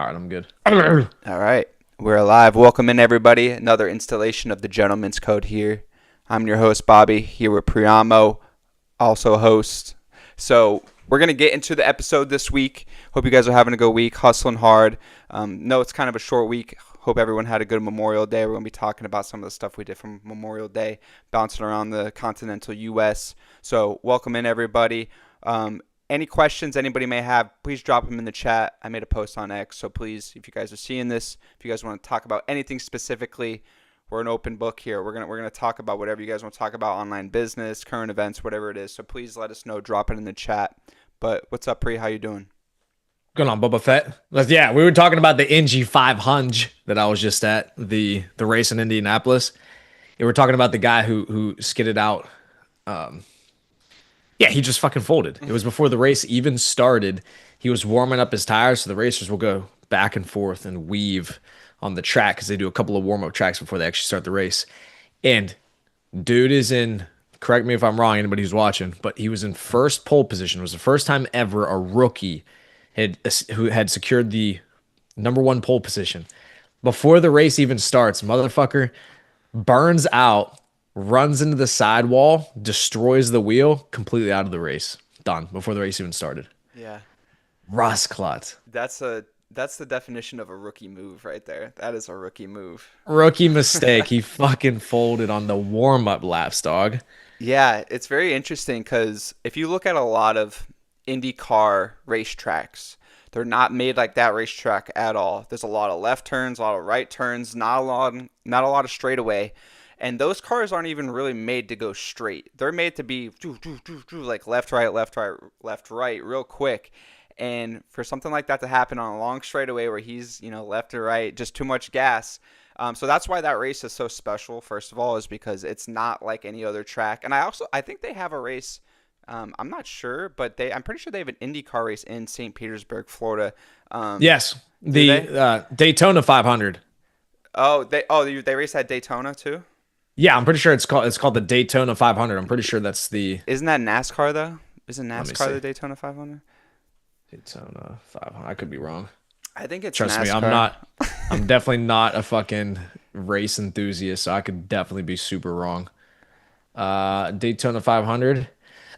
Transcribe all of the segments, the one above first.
All right, I'm good. All right, we're alive. Welcome in, everybody. Another installation of the Gentleman's Code here. I'm your host, Bobby, here with Priamo, also host. So, we're going to get into the episode this week. Hope you guys are having a good week, hustling hard. No, it's kind of a short week. Hope everyone had a good Memorial Day. We're going to be talking about some of the stuff we did from Memorial Day, bouncing around the continental U.S. So, welcome in, everybody. Any questions anybody may have, please drop them in the chat. I made a post on X, so please, if you guys are seeing this, if you guys want to talk about anything specifically, we're an open book here. We're gonna talk about whatever you guys want to talk about, online business, current events, whatever it is. So please let us know. Drop it in the chat. But what's up, Pri? How you doing? Going on, Boba Fett. Yeah, we were talking about the NG 500 that I was just at the race in Indianapolis. And we're talking about the guy who skidded out. Yeah, he just fucking folded. It was before the race even started. He was warming up his tires, so the racers will go back and forth and weave on the track because they do a couple of warm up tracks before they actually start the race. And dude is in, correct me if I'm wrong, anybody who's watching, but he was in first pole position. It was the first time ever a rookie who had secured the number one pole position. Before the race even starts, motherfucker burns out, runs into the sidewall, destroys the wheel, completely out of the race. Done before the race even started. Yeah, Rasclot. that's the definition of a rookie move right there. That is a rookie move. Rookie mistake. He fucking folded on the warm up laps, dog. Yeah, it's very interesting because if you look at a lot of IndyCar racetracks, they're not made like that racetrack at all. There's a lot of left turns, a lot of right turns, not a lot of straightaway, and those cars aren't even really made to go straight. They're made to be like left, right, left, right, left, right, real quick. And for something like that to happen on a long straightaway where he's left or right, just too much gas. So that's why that race is so special. First of all, is because it's not like any other track. And I think they have a race. I'm not sure, but I'm pretty sure they have an IndyCar race in St. Petersburg, Florida. Yes, Do they? the Daytona 500. They race at Daytona too. Yeah, I'm pretty sure it's called the Daytona 500. I'm pretty sure that's the. Isn't that NASCAR though? Isn't Let me NASCAR see. the Daytona 500? Daytona 500. I could be wrong. I think it's Trust me, I'm NASCAR. not. I'm definitely not a fucking race enthusiast, so I could definitely be super wrong. Daytona 500.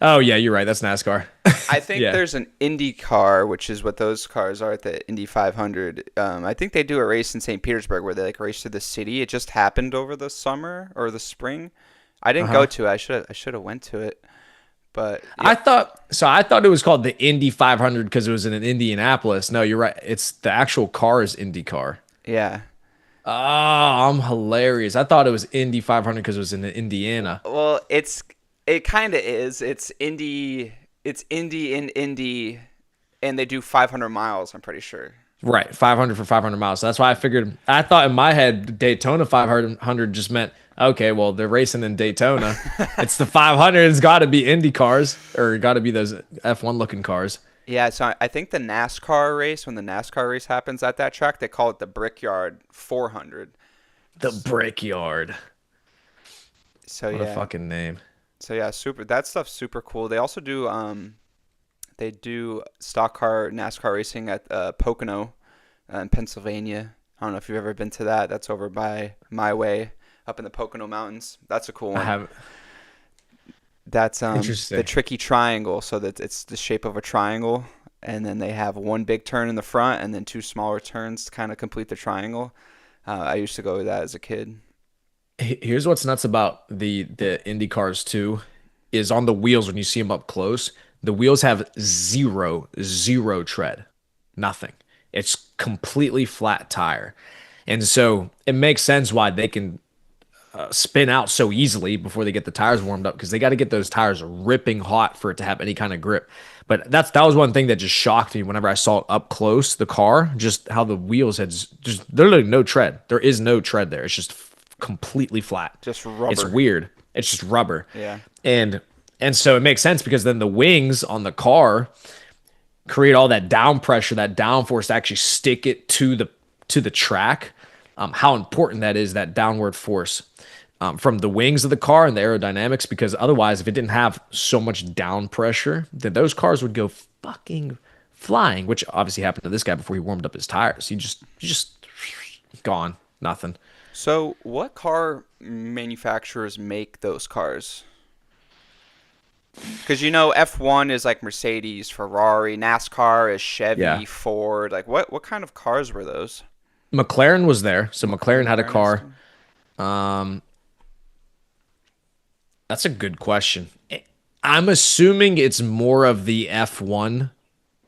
Oh yeah, you're right. That's NASCAR. I think Yeah. there's an Indy car, which is what those cars are at the Indy 500. I think they do a race in St. Petersburg where they like race through the city. It just happened over the summer or the spring. I didn't go Uh-huh. to it. I should have went to it, but yeah. I thought it was called the Indy 500 because it was in Indianapolis. No, you're right. It's the actual car is Indy car. Yeah. Oh, I'm hilarious. I thought it was Indy 500 because it was in Indiana. Well, it kind of is. It's Indy in Indy, and they do 500 miles. I'm pretty sure. Right, 500 for 500 miles. So that's why I figured. I thought in my head Daytona 500 just meant okay. Well, they're racing in Daytona. It's the 500. It's got to be Indy cars or got to be those F1 looking cars. Yeah, so I think the NASCAR race, when the NASCAR race happens at that track, they call it the Brickyard 400. The Brickyard. So What a yeah, fucking name. so yeah, super. That stuff's super cool. They also do they do stock car NASCAR racing at Pocono in Pennsylvania. I don't know if you've ever been to that. That's over by my way, up in the Pocono Mountains. That's a cool I one. have That's the interesting. tricky triangle, so that it's the shape of a triangle, and then they have one big turn in the front and then two smaller turns to kind of complete the triangle. I used to go with that as a kid. Here's what's nuts about the Indy cars too, is on the wheels when you see them up close, the wheels have zero tread, nothing. It's completely flat tire, and so it makes sense why they can spin out so easily before they get the tires warmed up because they got to get those tires ripping hot for it to have any kind of grip. But that was one thing that just shocked me whenever I saw it up close, the car, just how the wheels had just literally no tread. There is no tread there. It's just completely flat. Just It's rubber. weird. It's just rubber. Yeah. And and so it makes sense because then the wings on the car create all that down pressure, that downforce to actually stick it to the track. How important that is, that downward force from the wings of the car and the aerodynamics, because otherwise, if it didn't have so much down pressure, then those cars would go fucking flying, which obviously happened to this guy before he warmed up his tires. He just gone, nothing. So, what car manufacturers make those cars? Because F1 is like Mercedes, Ferrari, NASCAR is Yeah, Chevy, Ford. Like, what kind of cars were those? McLaren was there, so McLaren had a McLaren has car. them. Um, that's a good question. I'm assuming it's more of the F1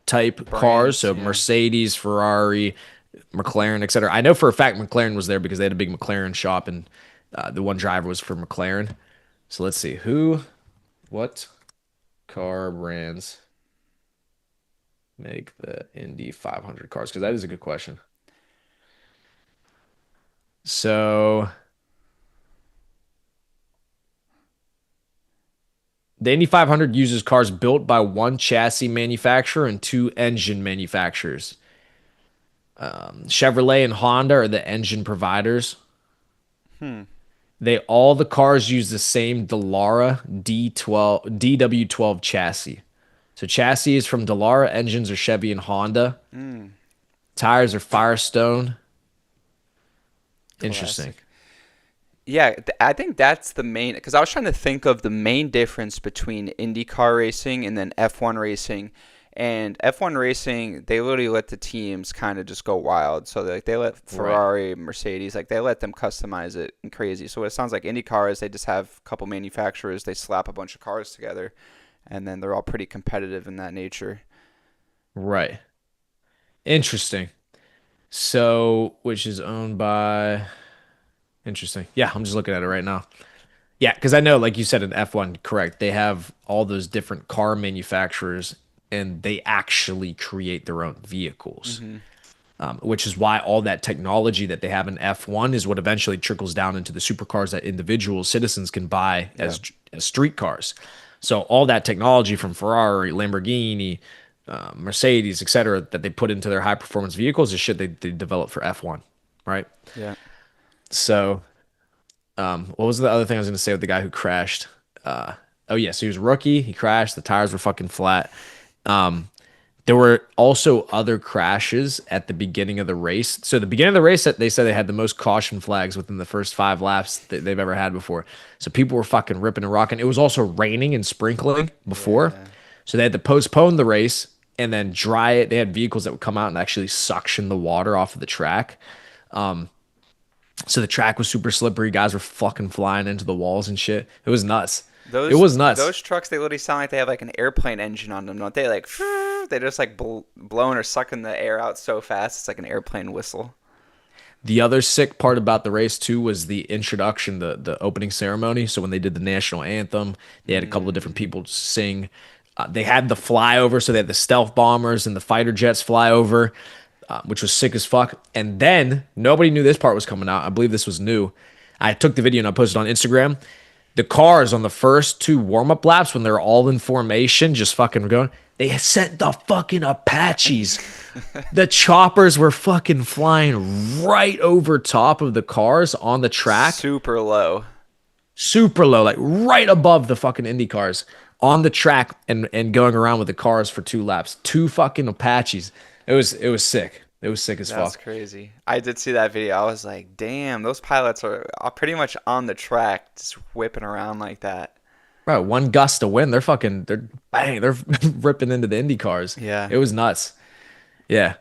type cars, Brands, so yeah. Mercedes, Ferrari, McLaren, etc. I know for a fact McLaren was there because they had a big McLaren shop, and the one driver was for McLaren. So let's see what car brands make the Indy 500 cars? Because that is a good question. So the Indy 500 uses cars built by one chassis manufacturer and two engine manufacturers. Chevrolet and Honda are the engine providers. Hmm. All the cars use the same Dallara DW12 chassis. So chassis is from Dallara, engines are Chevy and Honda. Mm, Tires are Firestone. Interesting. classic. Yeah, I think that's the main. Because I was trying to think of the main difference between IndyCar racing and then F1 racing. And F1 racing, they literally let the teams kind of just go wild. So they let Right. Ferrari, Mercedes, like they let them customize it and crazy. So what it sounds like IndyCar is they just have a couple manufacturers, they slap a bunch of cars together, and then they're all pretty competitive in that nature. Right. Interesting. So, which is owned by. Interesting. Yeah, I'm just looking at it right now. Yeah, because I know, like you said in F1, correct, they have all those different car manufacturers and they actually create their own vehicles, Hmm. which is why all that technology that they have in F1 is what eventually trickles down into the supercars that individual citizens can buy Yeah. as street cars. So all that technology from Ferrari, Lamborghini, Mercedes, etc., that they put into their high performance vehicles is shit they develop for F1, right? Yeah. So what was the other thing I was going to say with the guy who crashed? Oh yeah, so he was a rookie. He crashed. The tires were fucking flat. Um, there were also other crashes at the beginning of the race. So the beginning of the race, they said they had the most caution flags within the first 5 laps that they've ever had before. So people were fucking ripping and rocking. It was also raining and sprinkling before, Yeah. so they had to postpone the race and then dry it. They had vehicles that would come out and actually suction the water off of the track. So the track was super slippery. Guys were fucking flying into the walls and shit. It was nuts. It Those was nuts. those trucks, they literally sound like they have like an airplane engine on them, don't they? Like they just like blowing or sucking the air out so fast. It's like an airplane whistle. The other sick part about the race too was the introduction, the opening ceremony. So when they did the national anthem, they had a couple of different Mm, people sing. They had the flyover, so they had the stealth bombers and the fighter jets fly over, which was sick as fuck. And then nobody knew this part was coming out. I believe this was new. I took the video and I posted it on Instagram. The cars on the first two warm up laps, when they're all in formation, just fucking going, they sent the fucking Apaches. The choppers were fucking flying right over top of the cars on the track, super low. super low, like right above the fucking Indy cars on the track and going around with the cars for 2 laps. Two fucking Apaches. It was sick. It was sick as That's fuck. crazy. I did see that video. I was like, damn, those pilots are pretty much on the track, just whipping around like that. Bro, one gust of wind, they're bang, they're ripping into the Indy cars. Yeah. It was nuts. Yeah.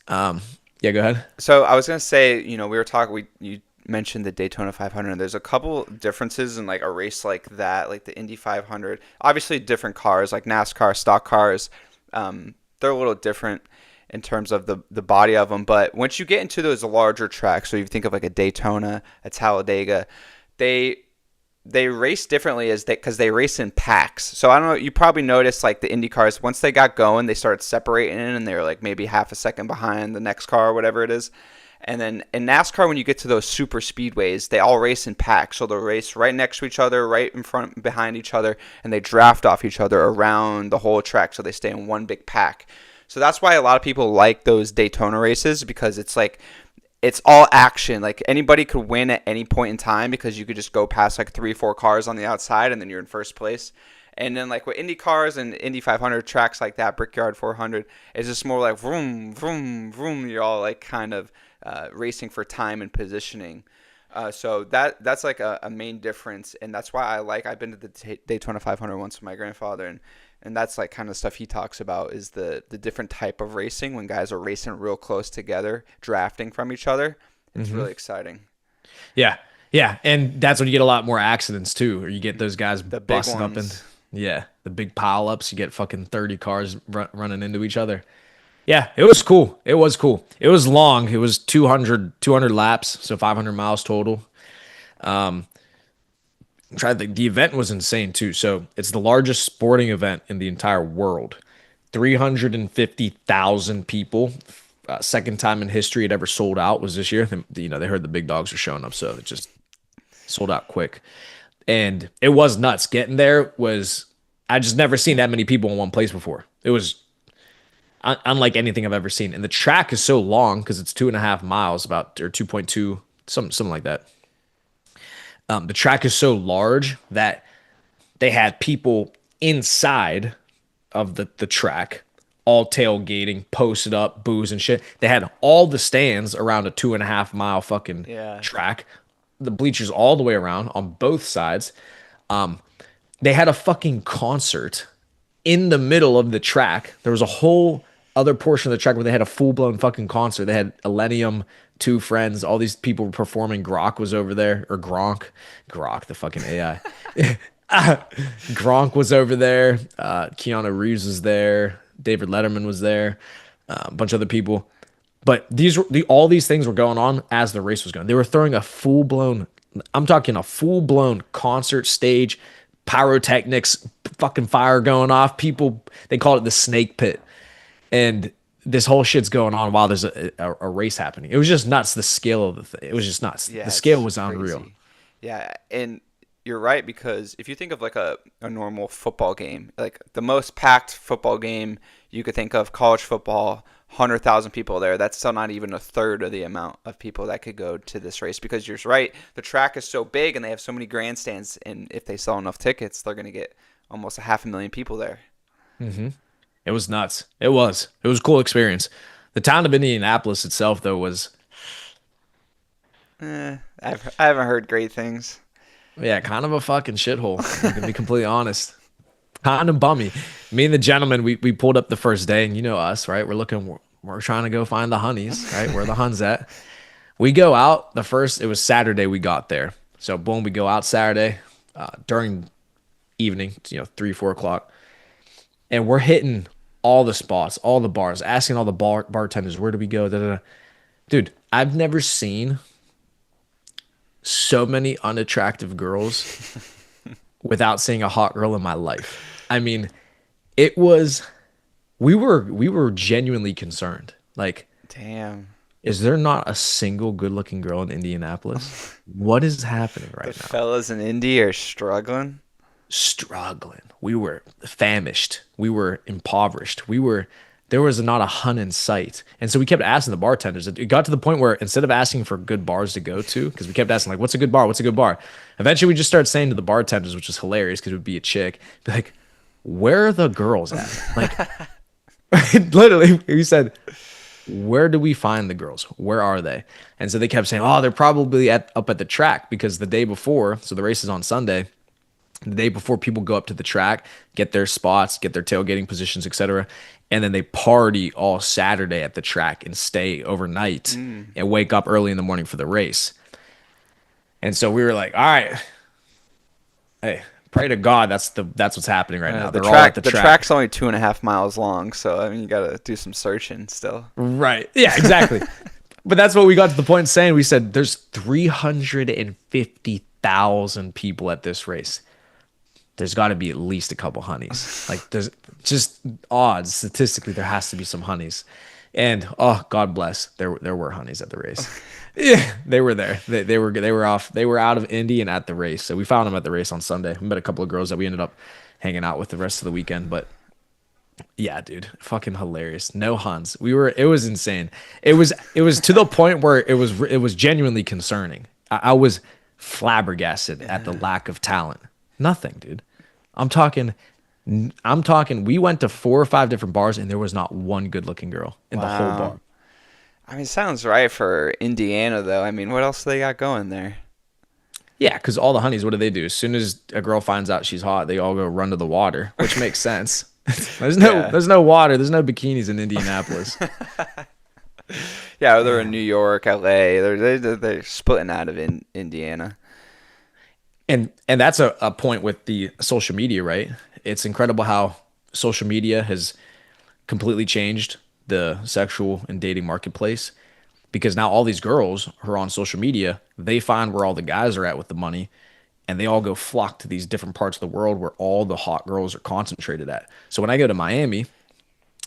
Um, yeah, go ahead. So I was gonna say, we were talking. You mentioned the Daytona 500. There's a couple differences in like a race like that, like the Indy 500. Obviously, different cars, like NASCAR stock cars. They're a little different in terms of the body of them. But once you get into those larger tracks, so you think of like a Daytona, a Talladega, they they race differently as because they race in packs. So I don't know. You probably noticed like the Indy cars once they got going, they started separating, and they were like maybe half a second behind the next car or whatever it is. And then in NASCAR, when you get to those super speedways, they all race in packs. So they'll race right next to each other, right in front, and behind each other, and they draft off each other around the whole track. So they stay in one big pack. So that's why a lot of people like those Daytona races, because it's like it's all action. Like anybody could win at any point in time because you could just go past like 3 or 4 cars on the outside and then you're in first place. And then like with Indy cars and Indy 500 tracks like that, Brickyard 400, it's just more like vroom, vroom, vroom. You're all like kind of racing for time and positioning. So that's like a main difference, and that's why I've been to the Daytona 500 once with my grandfather, and that's like kind of stuff he talks about is the different type of racing when guys are racing real close together, drafting from each other. It's Hmm. really exciting. Yeah. Yeah. And that's when you get a lot more accidents too, or you get those guys The big busting up and ones. yeah, the big pile ups. You get fucking 30 cars running into each other. Yeah, it was cool. It was cool. It was long. It was 200 laps, so 500 miles total. Tried the event was insane too. So it's the largest sporting event in the entire world. 350,000 people. Second time in history it ever sold out was this year. They heard the big dogs were showing up, so it just sold out quick. And it was nuts. Getting there was I just never seen that many people in one place before. It was unlike anything I've ever seen. And the track is so long because it's 2.5 miles, about or 2.2, something like that. The track is so large that they had people inside of the track, all tailgating, posted up, booze and shit. They had all the stands around a 2.5 mile fucking Yeah. track, the bleachers all the way around on both sides. They had a fucking concert in the middle of the track. There was a whole other portion of the track where they had a full blown fucking concert. They had Elenium, Two Friends, all these people were performing. Grok was over there, or Grok, the fucking AI. Gronk was over there. Keanu Reeves was there. David Letterman was there. A bunch of other people. But all these things were going on as the race was going. They were throwing a full blown. I'm talking a full blown concert stage, pyrotechnics, fucking fire going off. People they called it the snake pit, and this whole shit's going on while there's a race happening. It was just nuts. The scale of the thing. It was just nuts. The Yeah, scale it's was unreal. crazy. Yeah, and you're right because if you think of like a normal football game, like the most packed football game you could think of, college football, 100,000 people there. That's still not even a third of the amount of people that could go to this race because you're right. The track is so big and they have so many grandstands, and if they sell enough tickets, they're gonna get almost a 500,000 people there. It was nuts. It was. It was a cool experience. The town of Indianapolis itself, though, was I haven't heard great things. yeah, kind of a fucking shithole. I'm gonna be completely honest. Kind of bummy. Me and the gentleman, we pulled up the first day, and you know us, right? We're trying to go find the honeys, right? Where the huns at? We go out it was Saturday we got there. So boom, we go out Saturday during evening, 3, 4 o'clock, and we're hitting all the spots, all the bars, asking all the bartenders, where do we go? Da, da, da. Dude, I've never seen so many unattractive girls without seeing a hot girl in my life. I mean, it was we were genuinely concerned. Like, Damn. is there not a single good-looking girl in Indianapolis? What is happening The right now? fellas in Indy are struggling. Struggling. We were famished. We were impoverished. There was not a hun in sight. And so we kept asking the bartenders. It got to the point where instead of asking for good bars to go to, because we kept asking, like, what's a good bar? What's a good bar? Eventually we just started saying to the bartenders, which was hilarious because it would be a chick, be like, where are the girls at? Like, literally, we said, where do we find the girls? Where are they? And so they kept saying, oh, they're probably up at the track because the day before, so the race is on Sunday, the day before people go up to the track, get their spots, get their tailgating positions, etc. And then they party all Saturday at the track and stay overnight and wake up early in the morning for the race. And so we were like, all right, hey, pray to God that's what's happening right now. The They're all at track the the track. track's only 2.5 miles long, so I mean you gotta do some searching still. Right. Yeah, exactly. But that's what we got to the point saying. We said there's 350,000 people at this race. There's got to be at least a couple honeys. Like there's just odds statistically there has to be some honeys. And oh God bless, there were honeys at the race. Yeah, they were there. They were out of Indy and at the race. So we found them at the race on Sunday. We met a couple of girls that we ended up hanging out with the rest of the weekend. But yeah, dude, fucking hilarious. No Huns. It was insane. It was to the point where it was genuinely concerning. I was flabbergasted at the lack of talent. Nothing, dude. I'm talking I'm talking we went to 4 or 5 different bars and there was not one good looking girl in the whole Wow. bar. I mean, sounds right for Indiana, though. I mean, what else they got going there? Yeah, because all the honeys, what do? As soon as a girl finds out she's hot, they all go run to the water, which makes sense. Yeah. There's no water, there's no bikinis in Indianapolis. Yeah, they're in Man. New York, LA. They're splitting out of Indiana. And that's a point with the social media, right? It's incredible how social media has completely changed the sexual and dating marketplace because now all these girls who are on social media, they find where all the guys are at with the money and they all go flock to these different parts of the world where all the hot girls are concentrated at. So when I go to Miami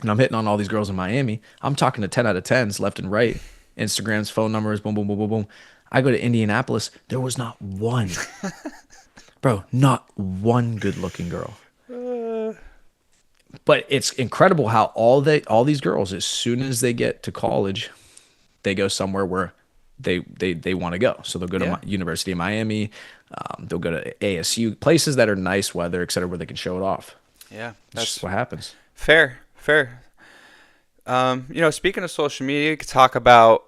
and I'm hitting on all these girls in Miami, I'm talking to 10 out of 10s left and right. Instagrams, phone numbers, boom, boom, boom, boom, boom. I go to Indianapolis, there was not one, bro, not one good looking girl. But it's incredible how all these girls, as soon as they get to college, they go somewhere where they want to go. So they'll go to Yeah, University of Miami, they'll go to ASU, places that are nice weather, et cetera, where they can show it off. yeah, It's just that's what happens. fair, fair. Speaking of social media, you could talk about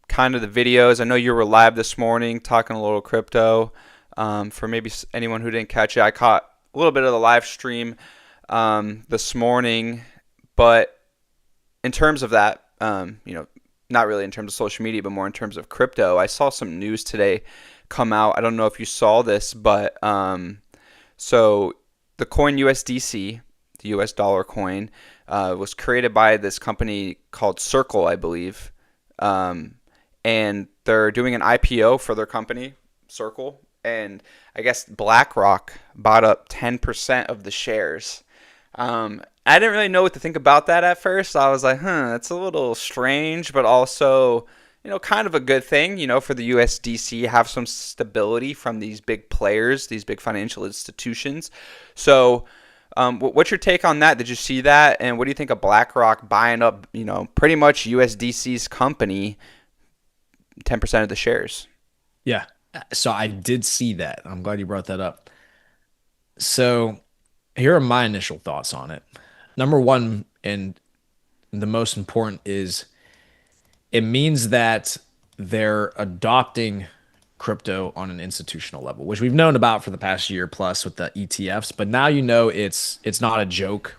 kind of the videos. I know you were live this morning talking a little crypto. For maybe anyone who didn't catch it, I caught a little bit of the live stream this morning. But in terms of that, not really in terms of social media, but more in terms of crypto, I saw some news today come out. I don't know if you saw this, but so the coin USDC, the US dollar coin, was created by this company called Circle, I believe. And they're doing an IPO for their company, Circle. And I guess BlackRock bought up 10% of the shares. I didn't really know what to think about that at first. I was like, that's a little strange, but also, kind of a good thing, for the USDC, have some stability from these big players, these big financial institutions. So, what's your take on that? Did you see that? And what do you think of BlackRock buying up, pretty much USDC's company, 10% of the shares? Yeah. So I did see that. I'm glad you brought that up. So here are my initial thoughts on it. Number one, and the most important is it means that they're adopting crypto on an institutional level, which we've known about for the past year plus with the ETFs, but now it's not a joke.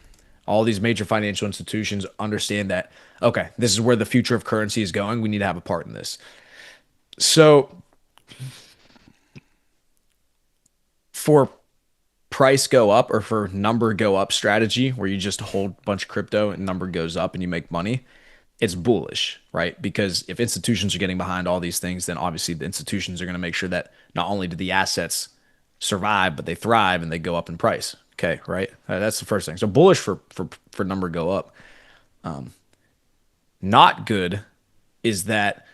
All these major financial institutions understand that okay, this is where the future of currency is going. We need to have a part in this. So for price go up or for number go up strategy where you just hold a bunch of crypto and number goes up and you make money, it's bullish, right? Because if institutions are getting behind all these things, then obviously the institutions are going to make sure that not only do the assets survive, but they thrive and they go up in price. Okay, right? That's the first thing. So bullish for number go up. Not good is that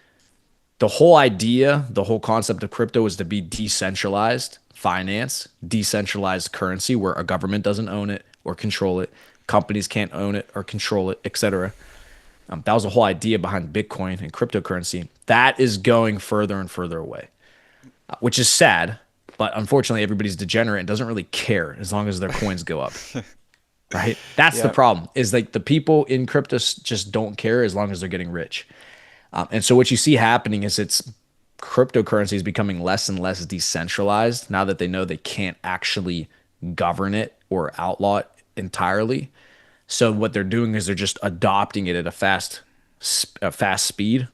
the whole idea, the whole concept of crypto is to be decentralized finance, decentralized currency where a government doesn't own it or control it, companies can't own it or control it, etc. That was the whole idea behind Bitcoin and cryptocurrency. That is going further and further away, which is sad. But unfortunately, everybody's degenerate and doesn't really care as long as their coins go up. Right? That's the Yeah. problem. Is like the people in crypto just don't care as long as they're getting rich. And so what you see happening is it's cryptocurrency is becoming less and less decentralized now that they know they can't actually govern it or outlaw it entirely. So what they're doing is they're just adopting it at a fast speed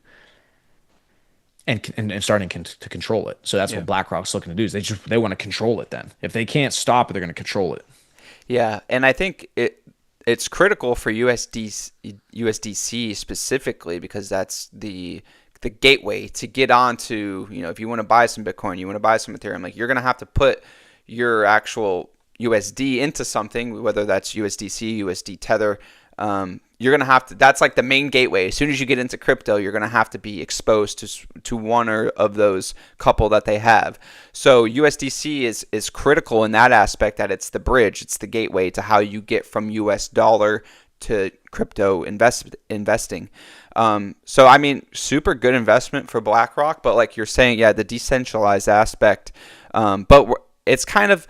and starting to control it. So that's Yeah. what BlackRock's looking to do is they want to control it then. If they can't stop it, they're going to control it. Yeah, and I think it's critical for USDC specifically because that's the gateway to get onto, if you want to buy some Bitcoin, you want to buy some Ethereum, like you're going to have to put your actual USD into something, whether that's USDC, USD Tether. You're going to have to, that's like the main gateway. As soon as you get into crypto, you're going to have to be exposed to one or of those couple that they have. So USDC is critical in that aspect, that it's the bridge, it's the gateway to how you get from US dollar to crypto investing. So I mean, super good investment for BlackRock, but like you're saying, yeah, the decentralized aspect. But it's kind of,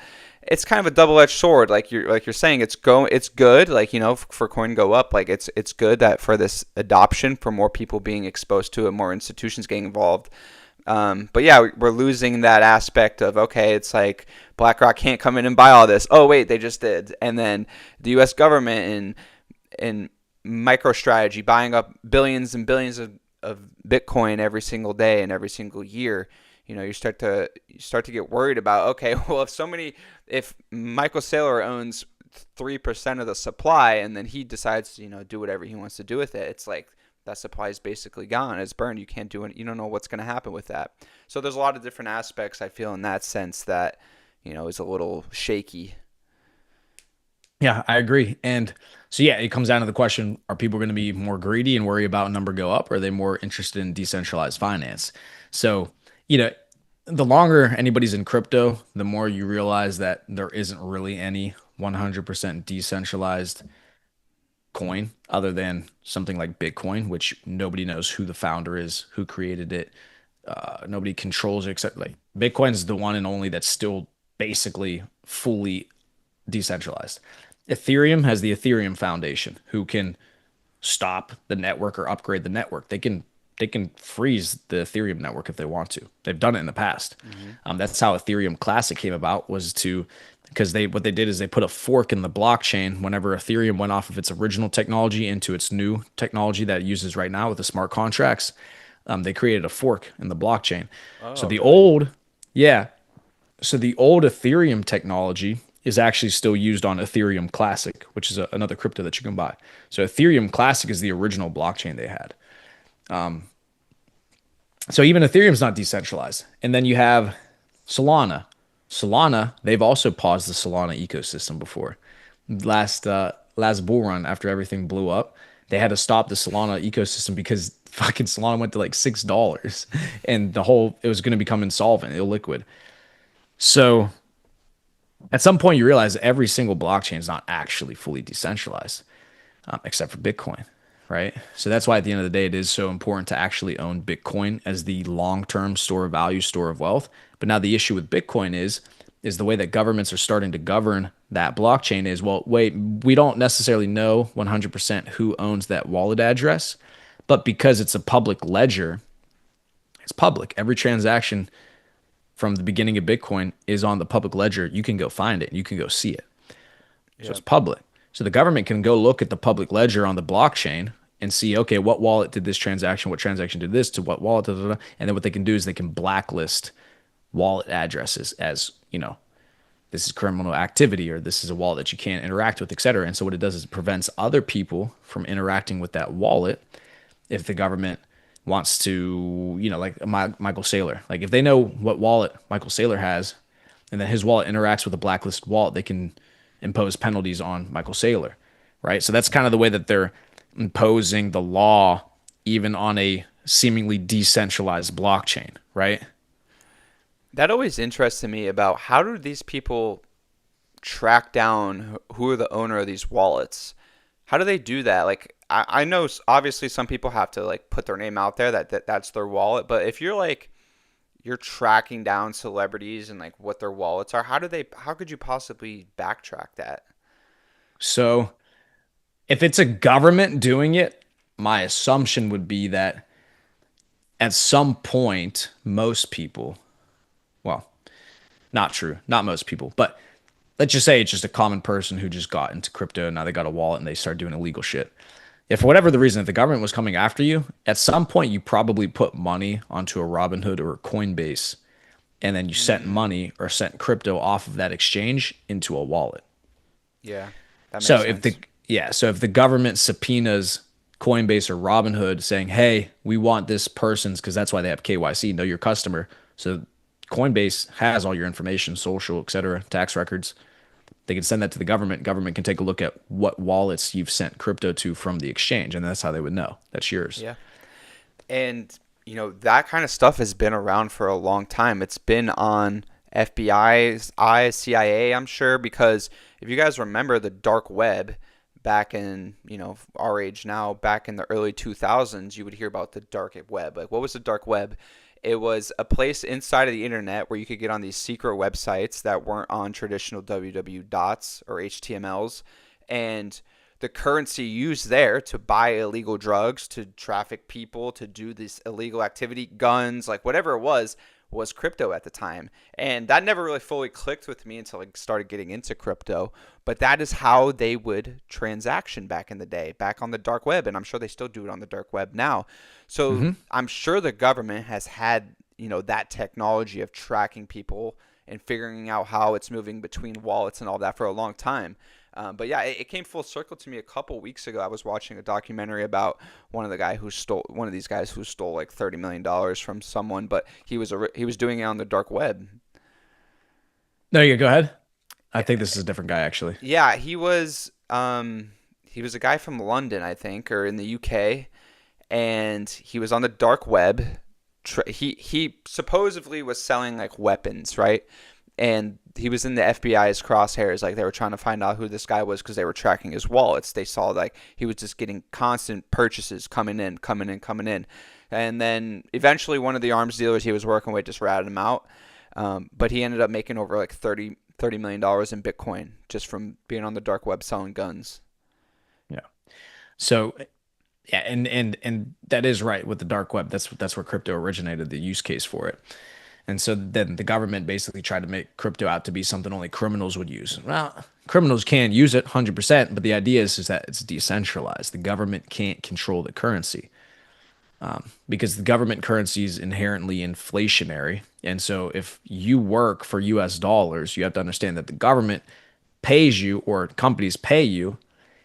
it's kind of a double-edged sword. Like you're saying, it's good. Like, for coin to go up, like it's good that for this adoption, for more people being exposed to it, more institutions getting involved. But yeah, we're losing that aspect of, okay, it's like BlackRock can't come in and buy all this. Oh wait, they just did. And then the U.S. government and MicroStrategy buying up billions and billions of Bitcoin every single day and every single year. You start to get worried about, okay, well, if Michael Saylor owns 3% of the supply and then he decides to, do whatever he wants to do with it, it's like that supply is basically gone. It's burned. You can't do it. You don't know what's going to happen with that. So there's a lot of different aspects, I feel, in that sense that, is a little shaky. Yeah, I agree. And so, yeah, it comes down to the question, are people going to be more greedy and worry about number go up, or are they more interested in decentralized finance? So, you know, the longer anybody's in crypto, the more you realize that there isn't really any 100% decentralized coin other than something like Bitcoin, which nobody knows who the founder is, who created it. Nobody controls it except like Bitcoin is the one and only that's still basically fully decentralized. Ethereum has the Ethereum Foundation who can stop the network or upgrade the network. They can freeze the Ethereum network if they want to. They've done it in the past. Mm-hmm. That's how Ethereum Classic came about was to because what they did is they put a fork in the blockchain whenever Ethereum went off of its original technology into its new technology that it uses right now with the smart contracts. They created a fork in the blockchain. So Oh, the really? old, yeah, so the old Ethereum technology is actually still used on Ethereum Classic, which is another crypto that you can buy. So Ethereum Classic is the original blockchain they had. So even Ethereum's not decentralized. And then you have Solana. Solana, they've also paused the Solana ecosystem before. Last bull run after everything blew up, they had to stop the Solana ecosystem because fucking Solana went to like $6 and it was going to become insolvent, illiquid. So at some point you realize every single blockchain is not actually fully decentralized, except for Bitcoin, right? So that's why at the end of the day, it is so important to actually own Bitcoin as the long-term store of value, store of wealth. But now the issue with Bitcoin is the way that governments are starting to govern that blockchain is, well, wait, we don't necessarily know 100% who owns that wallet address, but because it's a public ledger, it's public. Every transaction from the beginning of Bitcoin is on the public ledger. You can go find it. You can go see it. So Yeah. it's public. So the government can go look at the public ledger on the blockchain and see, okay, what wallet did this transaction? What transaction did this to what wallet? Da, da, da. And then what they can do is they can blacklist wallet addresses as, this is criminal activity or this is a wallet that you can't interact with, et cetera. And so what it does is it prevents other people from interacting with that wallet if the government wants to, like Michael Saylor. Like if they know what wallet Michael Saylor has and then his wallet interacts with a blacklisted wallet, they can impose penalties on Michael Saylor, right? So that's kind of the way that they're imposing the law even on a seemingly decentralized blockchain, right? That always interested me about how do these people track down who are the owner of these wallets? How do they do that? Like, I know obviously some people have to like put their name out there that's their wallet, but if you're like you're tracking down celebrities and like what their wallets are, how could you possibly backtrack that? So if it's a government doing it, my assumption would be that at some point, most people, well, not true, not most people, but let's just say it's just a common person who just got into crypto and now they got a wallet and they start doing illegal shit. If for whatever the reason, if the government was coming after you, at some point you probably put money onto a Robinhood or a Coinbase, and then you sent Mm, money or sent crypto off of that exchange into a wallet. yeah, that So makes if the sense. yeah, so if the government subpoenas Coinbase or Robinhood saying, "Hey, we want this person's," because that's why they have KYC, know your customer. So Coinbase has all your information, social, et cetera, tax records. They can send that to the government. Government can take a look at what wallets you've sent crypto to from the exchange, and that's how they would know that's yours. Yeah. And that kind of stuff has been around for a long time. It's been on FBI's eyes, CIA, I'm sure, because if you guys remember the dark web back in, our age now, back in the early 2000s, you would hear about the dark web. Like, what was the dark web? It was a place inside of the internet where you could get on these secret websites that weren't on traditional www dots or HTMLs. And the currency used there to buy illegal drugs, to traffic people, to do this illegal activity, guns, like whatever it was crypto at the time. And that never really fully clicked with me until I started getting into crypto. But that is how they would transaction back in the day, back on the dark web. And I'm sure they still do it on the dark web now. So Hmm. I'm sure the government has had, that technology of tracking people and figuring out how it's moving between wallets and all that for a long time. But yeah, it came full circle to me a couple weeks ago. I was watching a documentary about one of these guys who stole like $30 million from someone, but he was doing it on the dark web. No, you go ahead. I think this is a different guy actually. Yeah, he was a guy from London, I think, or in the UK, and he was on the dark web. He supposedly was selling like weapons, right? And he was in the FBI's crosshairs. Like they were trying to find out who this guy was because they were tracking his wallets. They saw like he was just getting constant purchases coming in, coming in, coming in. And then eventually one of the arms dealers he was working with just ratted him out. But he ended up making over like $30 million in Bitcoin just from being on the dark web selling guns. Yeah. So yeah, and that is right with the dark web. That's where crypto originated, the use case for it. And so then the government basically tried to make crypto out to be something only criminals would use. Well, criminals can use it 100%, but the idea is that it's decentralized. The government can't control the currency because the government currency is inherently inflationary. And so if you work for US dollars, you have to understand that the government pays you or companies pay you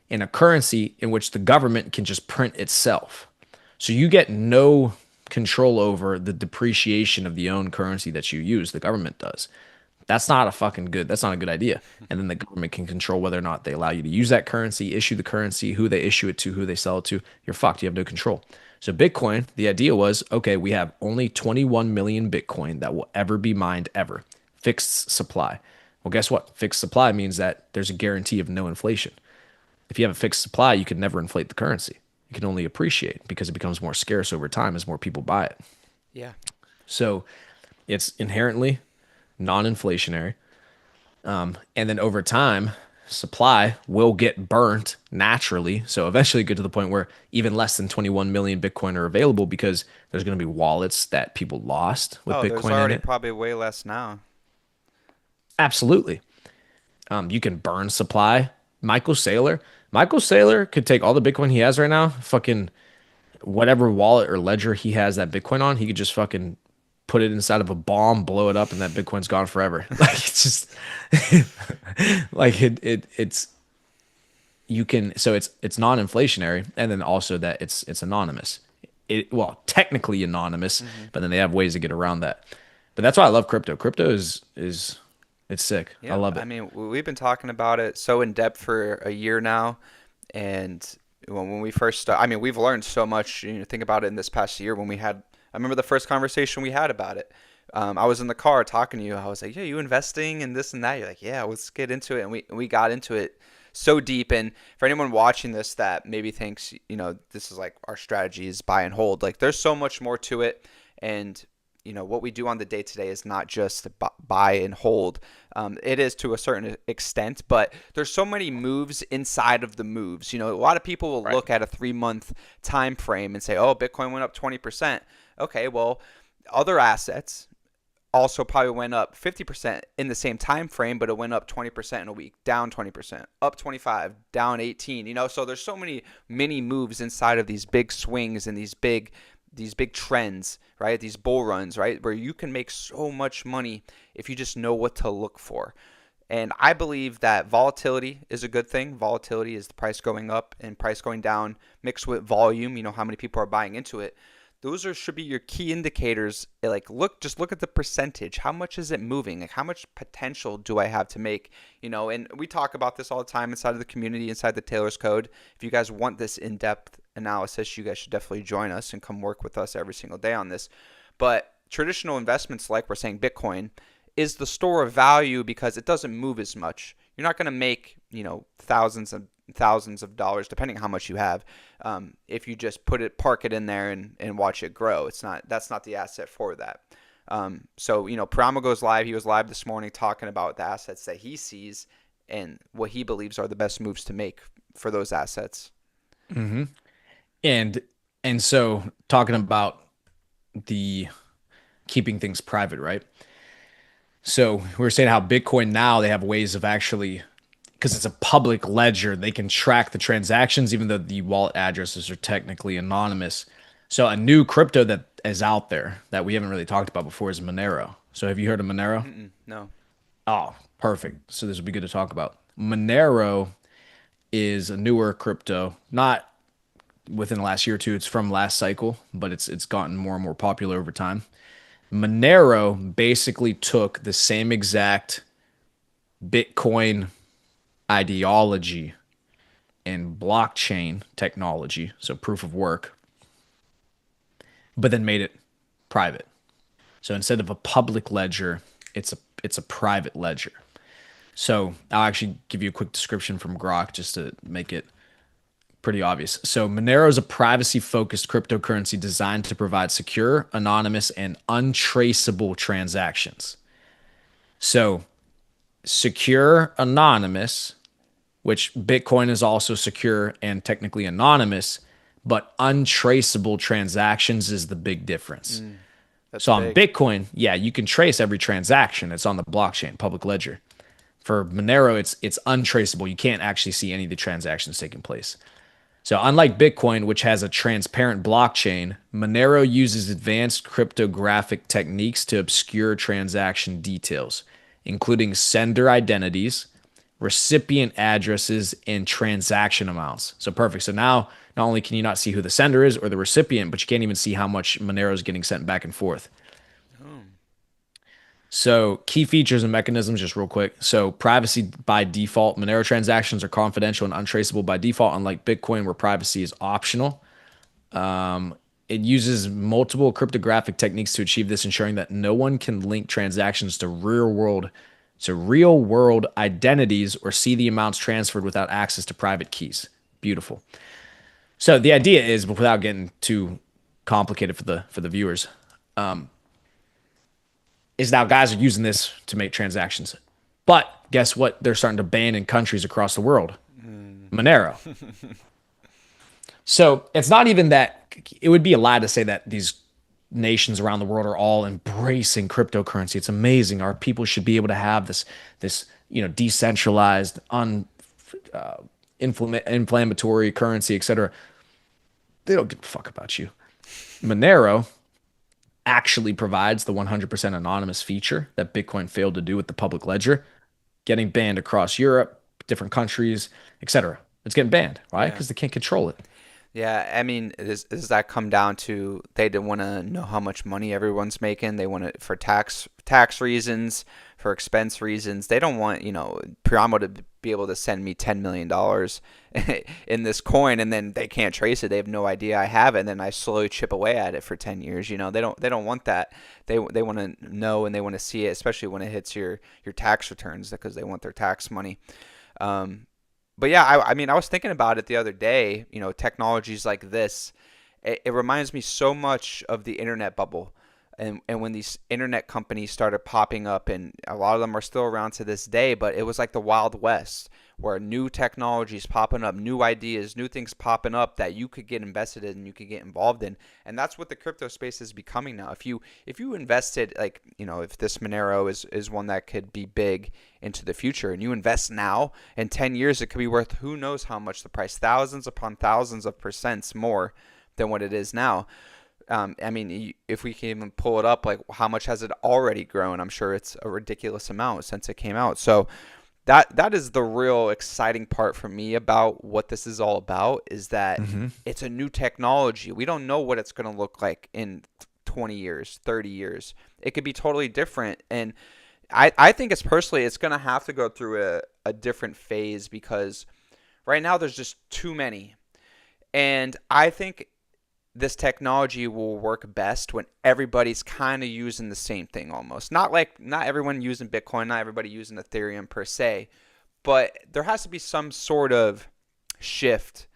in a currency in which the government can just print itself. So you get no control over the depreciation of the own currency that you use. The government does. That's not a good idea. And then the government can control whether or not they allow you to use that currency, issue the currency, who they issue it to, who they sell it to. You're fucked. You have no control. So Bitcoin, the idea was, okay, we have only 21 million Bitcoin that will ever be mined ever. Fixed supply. Well, guess what? Fixed supply means that there's a guarantee of no inflation. If you have a fixed supply, you can never inflate the currency. It can only appreciate because it becomes more scarce over time as more people buy it. Yeah. So it's inherently non-inflationary. And then over time, supply will get burnt naturally. So eventually get to the point where even less than 21 million Bitcoin are available because there's going to be wallets that people lost with Oh, there's Bitcoin in already it. probably way less now. Absolutely. You can burn supply. Michael Saylor could take all the Bitcoin he has right now, fucking whatever wallet or ledger he has that Bitcoin on, he could just fucking put it inside of a bomb, blow it up, and that Bitcoin's gone forever. Like it's just like it's you can so it's non-inflationary, and then also that it's anonymous. Well, technically anonymous, Hmm. but then they have ways to get around that. But that's why I love crypto. Crypto is it's sick. I Yeah, love I it. mean, we've been talking about it so in depth for a year now, and when we first start, I mean, we've learned so much. Think about it in this past year when we had. I remember the first conversation we had about it. I was in the car talking to you. I was like, "Yeah, you investing in this and that?" You're like, "Yeah, let's get into it." And we got into it so deep. And for anyone watching this that maybe thinks, this is like our strategy is buy and hold. Like, there's so much more to it, and what we do on the day to day is not just buy and hold. It is to a certain extent, but there's so many moves inside of the moves. A lot of people will Right. look at a 3 month time frame and say, "Oh, Bitcoin went up 20%." Okay, well, other assets also probably went up 50% in the same time frame, but it went up 20% in a week, down 20%, up 25, down 18. So there's so many mini moves inside of these big swings and these big trends, right? These bull runs, right? Where you can make so much money if you just know what to look for. And I believe that volatility is a good thing. Volatility is the price going up and price going down mixed with volume, how many people are buying into it. Those should be your key indicators. Like just look at the percentage. How much is it moving? Like how much potential do I have to make? And we talk about this all the time inside of the community, inside the Taylor's Code. If you guys want this in-depth analysis, you guys should definitely join us and come work with us every single day on this. But traditional investments, like we're saying Bitcoin, is the store of value because it doesn't move as much. You're not going to make, thousands of thousands of dollars, depending on how much you have. If you just park it in there and watch it grow, that's not the asset for that. So, Priamo goes live. He was live this morning talking about the assets that he sees and what he believes are the best moves to make for those assets. Hmm. And and so talking about the keeping things private, right? So we were saying how Bitcoin now they have ways of actually, because it's a public ledger, they can track the transactions even though the wallet addresses are technically anonymous. So a new crypto that is out there that we haven't really talked about before is Monero. So have you heard of Monero? No. Oh, perfect. So this would be good to talk about. Monero is a newer crypto, not within the last year or two. It's from last cycle, but it's gotten more and more popular over time. Monero basically took the same exact Bitcoin ideology and blockchain technology, so proof of work, but then made it private. So instead of a public ledger, it's a private ledger. So I'll actually give you a quick description from Grok just to make it pretty obvious. So Monero is a privacy-focused cryptocurrency designed to provide secure, anonymous, and untraceable transactions. So secure, anonymous, which Bitcoin is also secure and technically anonymous, but untraceable transactions is the big difference. That's So on big. Bitcoin, yeah, you can trace every transaction. It's on the blockchain, public ledger. For Monero, it's untraceable. You can't actually see any of the transactions taking place. So unlike Bitcoin, which has a transparent blockchain, Monero uses advanced cryptographic techniques to obscure transaction details, including sender identities, recipient addresses, and transaction amounts. So perfect. So now not only can you not see who the sender is or the recipient, but you can't even see how much Monero is getting sent back and forth. Oh. So key features and mechanisms, just real quick. So privacy by default, Monero transactions are confidential and untraceable by default, unlike Bitcoin, where privacy is optional. It uses multiple cryptographic techniques to achieve this, ensuring that no one can link transactions to real world identities or see the amounts transferred without access to private keys. Beautiful. So the idea is, but without getting too complicated for the viewers, is now guys are using this to make transactions. But guess what? They're starting to ban in countries across the world. Monero. So it's not even that it would be a lie to say that these nations around the world are all embracing cryptocurrency. It's amazing. Our people should be able to have this decentralized, inflammatory currency, etc. They don't give a fuck about you. Monero actually provides the 100% anonymous feature that Bitcoin failed to do with the public ledger, getting banned across Europe, different countries, etc. It's getting banned. Why? Yeah. Because they can't control it. Yeah, I mean, does that come down to they don't want to know how much money everyone's making? They want it for tax reasons, for expense reasons. They don't want, Priamo to be able to send me $10 million in this coin, and then they can't trace it. They have no idea I have it, and then I slowly chip away at it for 10 years. They don't want that. They want to know and they want to see it, especially when it hits your tax returns because they want their tax money. Um, but yeah, I mean, I was thinking about it the other day. Technologies like this, it reminds me so much of the internet bubble, and when these internet companies started popping up, and a lot of them are still around to this day. But it was like the Wild West, where new technologies popping up, new ideas, new things popping up that you could get invested in and you could get involved in, and that's what the crypto space is becoming now. If you invested, like, if this Monero is one that could be big into the future, and you invest now, in 10 years it could be worth who knows how much, the price, thousands upon thousands of percents more than what it is now. I mean, if we can even pull it up, like, how much has it already grown? I'm sure it's a ridiculous amount since it came out. So that is the real exciting part for me about what this is all about, is that Mm-hmm. it's a new technology. We don't know what it's going to look like in 20 years, 30 years. It could be totally different. And I think it's going to have to go through a different phase, because right now there's just too many. And I think this technology will work best when everybody's kind of using the same thing almost. Not everyone using Bitcoin, not everybody using Ethereum per se, but there has to be some sort of shift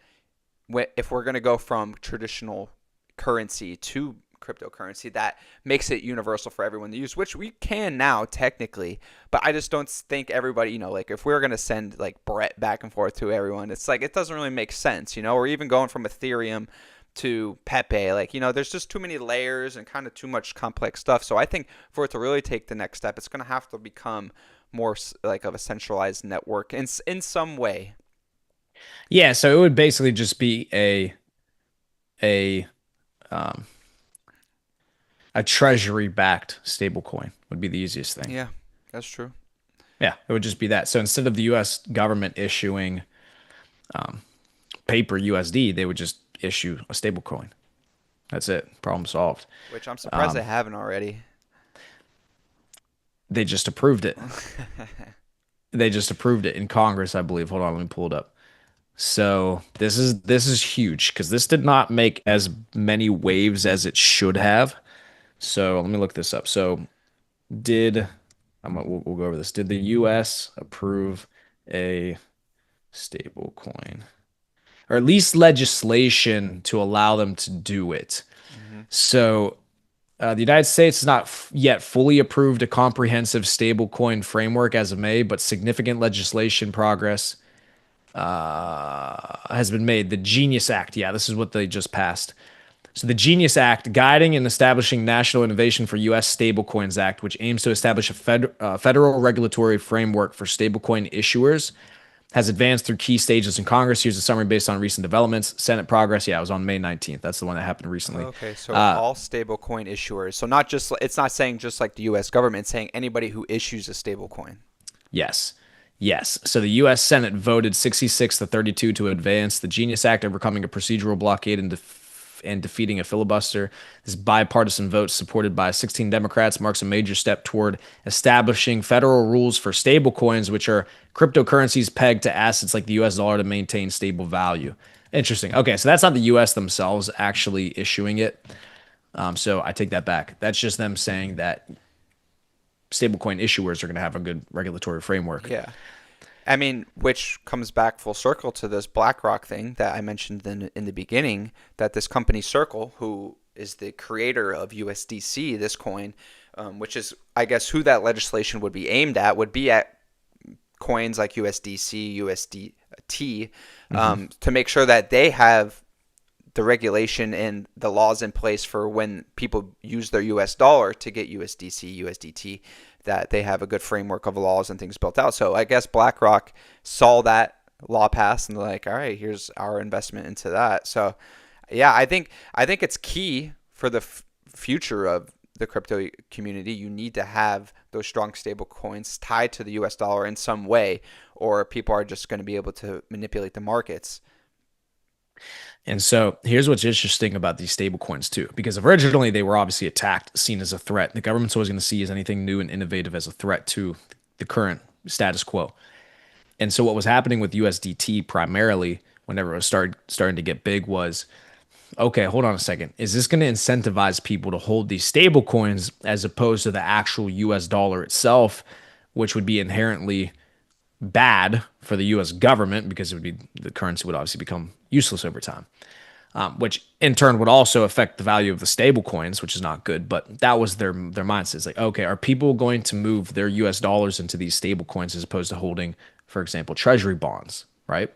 if we're going to go from traditional currency to cryptocurrency that makes it universal for everyone to use, which we can now technically, but I just don't think everybody, like if we're going to send like Brett back and forth to everyone, it's like it doesn't really make sense, or even going from Ethereum to Pepe, like, there's just too many layers and kind of too much complex stuff. So I think for it to really take the next step, it's going to have to become more like of a centralized network in some way. Yeah, so it would basically just be a um, a treasury backed stablecoin would be the easiest thing. Yeah, that's true. Yeah, it would just be that. So instead of the U.S. government issuing um, paper USD, they would just issue a stablecoin. That's it. Problem solved. Which I'm surprised they Um, haven't already. they just approved it. They just approved it in Congress, I believe. Hold on, let me pull it up. So this is huge because this did not make as many waves as it should have. So let me look this up. So did we'll go over this. Did the U.S. approve a stable coin, or at least legislation to allow them to do it? Hmm. So the United States has not yet fully approved a comprehensive stablecoin framework as of May, but significant legislation progress has been made. The Genius Act, yeah, this is what they just passed. So the Genius Act, guiding and establishing national innovation for U.S. Stablecoins Act, which aims to establish a federal regulatory framework for stablecoin issuers, has advanced through key stages in Congress. Here's a summary based on recent developments. Senate progress, yeah, it was on May 19th. That's the one that happened recently. Okay, so all stablecoin issuers. So not just it's not saying just like the U.S. government, it's saying anybody who issues a stablecoin. Yes. Yes. So the U.S. Senate voted 66 to 32 to advance the Genius Act, overcoming a procedural blockade and defeating a filibuster. This bipartisan vote, supported by 16 Democrats, marks a major step toward establishing federal rules for stablecoins, which are cryptocurrencies pegged to assets like the U.S. dollar to maintain stable value. Interesting. Okay, so that's not the U.S. themselves actually issuing it. So I take that back. That's just them saying that stablecoin issuers are going to have a good regulatory framework. Yeah. I mean, which comes back full circle to this BlackRock thing that I mentioned in the beginning, that this company Circle, who is the creator of USDC, this coin, which is, I guess, who that legislation would be aimed at, would be at coins like USDC, USDT, to make sure that they have the regulation and the laws in place for when people use their US dollar to get USDC, USDT, that they have a good framework of laws and things built out. So I guess BlackRock saw that law pass and they're like, all right, here's our investment into that. So yeah, I think it's key for the future of the crypto community. You need to have those strong stable coins tied to the US dollar in some way, or people are just going to be able to manipulate the markets. And so here's what's interesting about these stable coins too, because originally they were obviously attacked, seen as a threat. The government's always going to see as anything new and innovative as a threat to the current status quo. And so what was happening with USDT primarily, whenever it was starting to get big, was okay, hold on a second. Is this going to incentivize people to hold these stable coins as opposed to the actual US dollar itself, which would be inherently bad for the U.S. government because it would be the currency would obviously become useless over time, which in turn would also affect the value of the stable coins, which is not good. But that was their mindset. It's like, okay, are people going to move their U.S. dollars into these stable coins as opposed to holding, for example, treasury bonds, right?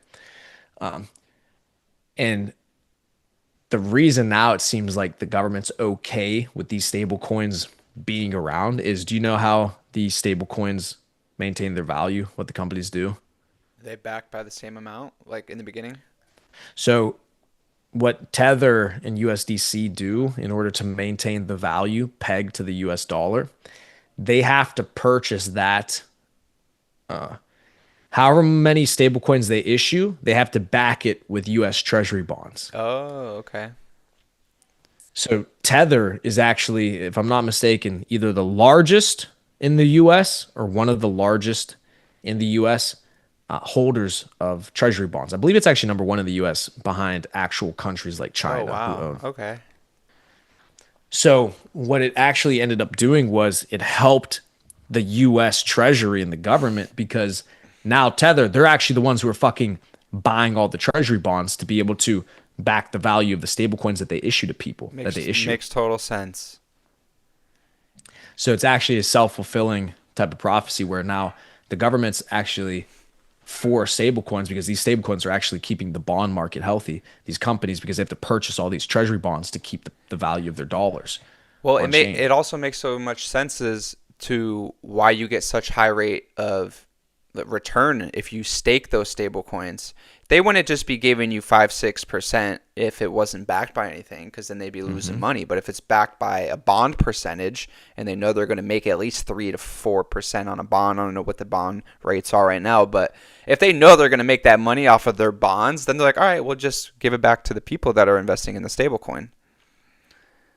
And the reason now it seems like the government's okay with these stable coins being around is, do you know how these stable coins maintain their value, what the companies do? Are they backed by the same amount like in the beginning? So what Tether and USDC do in order to maintain the value pegged to the US dollar, they have to purchase that however many stablecoins they issue, they have to back it with US Treasury bonds. Oh, okay. So Tether is actually, if I'm not mistaken, either the largest in the US or one of the largest in the US holders of treasury bonds. I believe it's actually number one in the US behind actual countries like Oh, China who wow. own. Okay. So what it actually ended up doing was it helped the US Treasury and the government because now Tether, they're actually the ones who are fucking buying all the treasury bonds to be able to back the value of the stable coins that they issue to people that they issue. Makes total sense. So it's actually a self-fulfilling type of prophecy where now the government's actually for stable coins because these stable coins are actually keeping the bond market healthy. These companies, because they have to purchase all these treasury bonds to keep the value of their dollars Well, on chain. it also makes so much sense as to why you get such high rate of return if you stake those stable coins. They wouldn't just be giving you 5-6% if it wasn't backed by anything, because then they'd be losing money. But if it's backed by a bond percentage and they know they're going to make at least 3 to 4% on a bond, I don't know what the bond rates are right now, but if they know they're going to make that money off of their bonds, then they're like, all right, we'll just give it back to the people that are investing in the stable coin.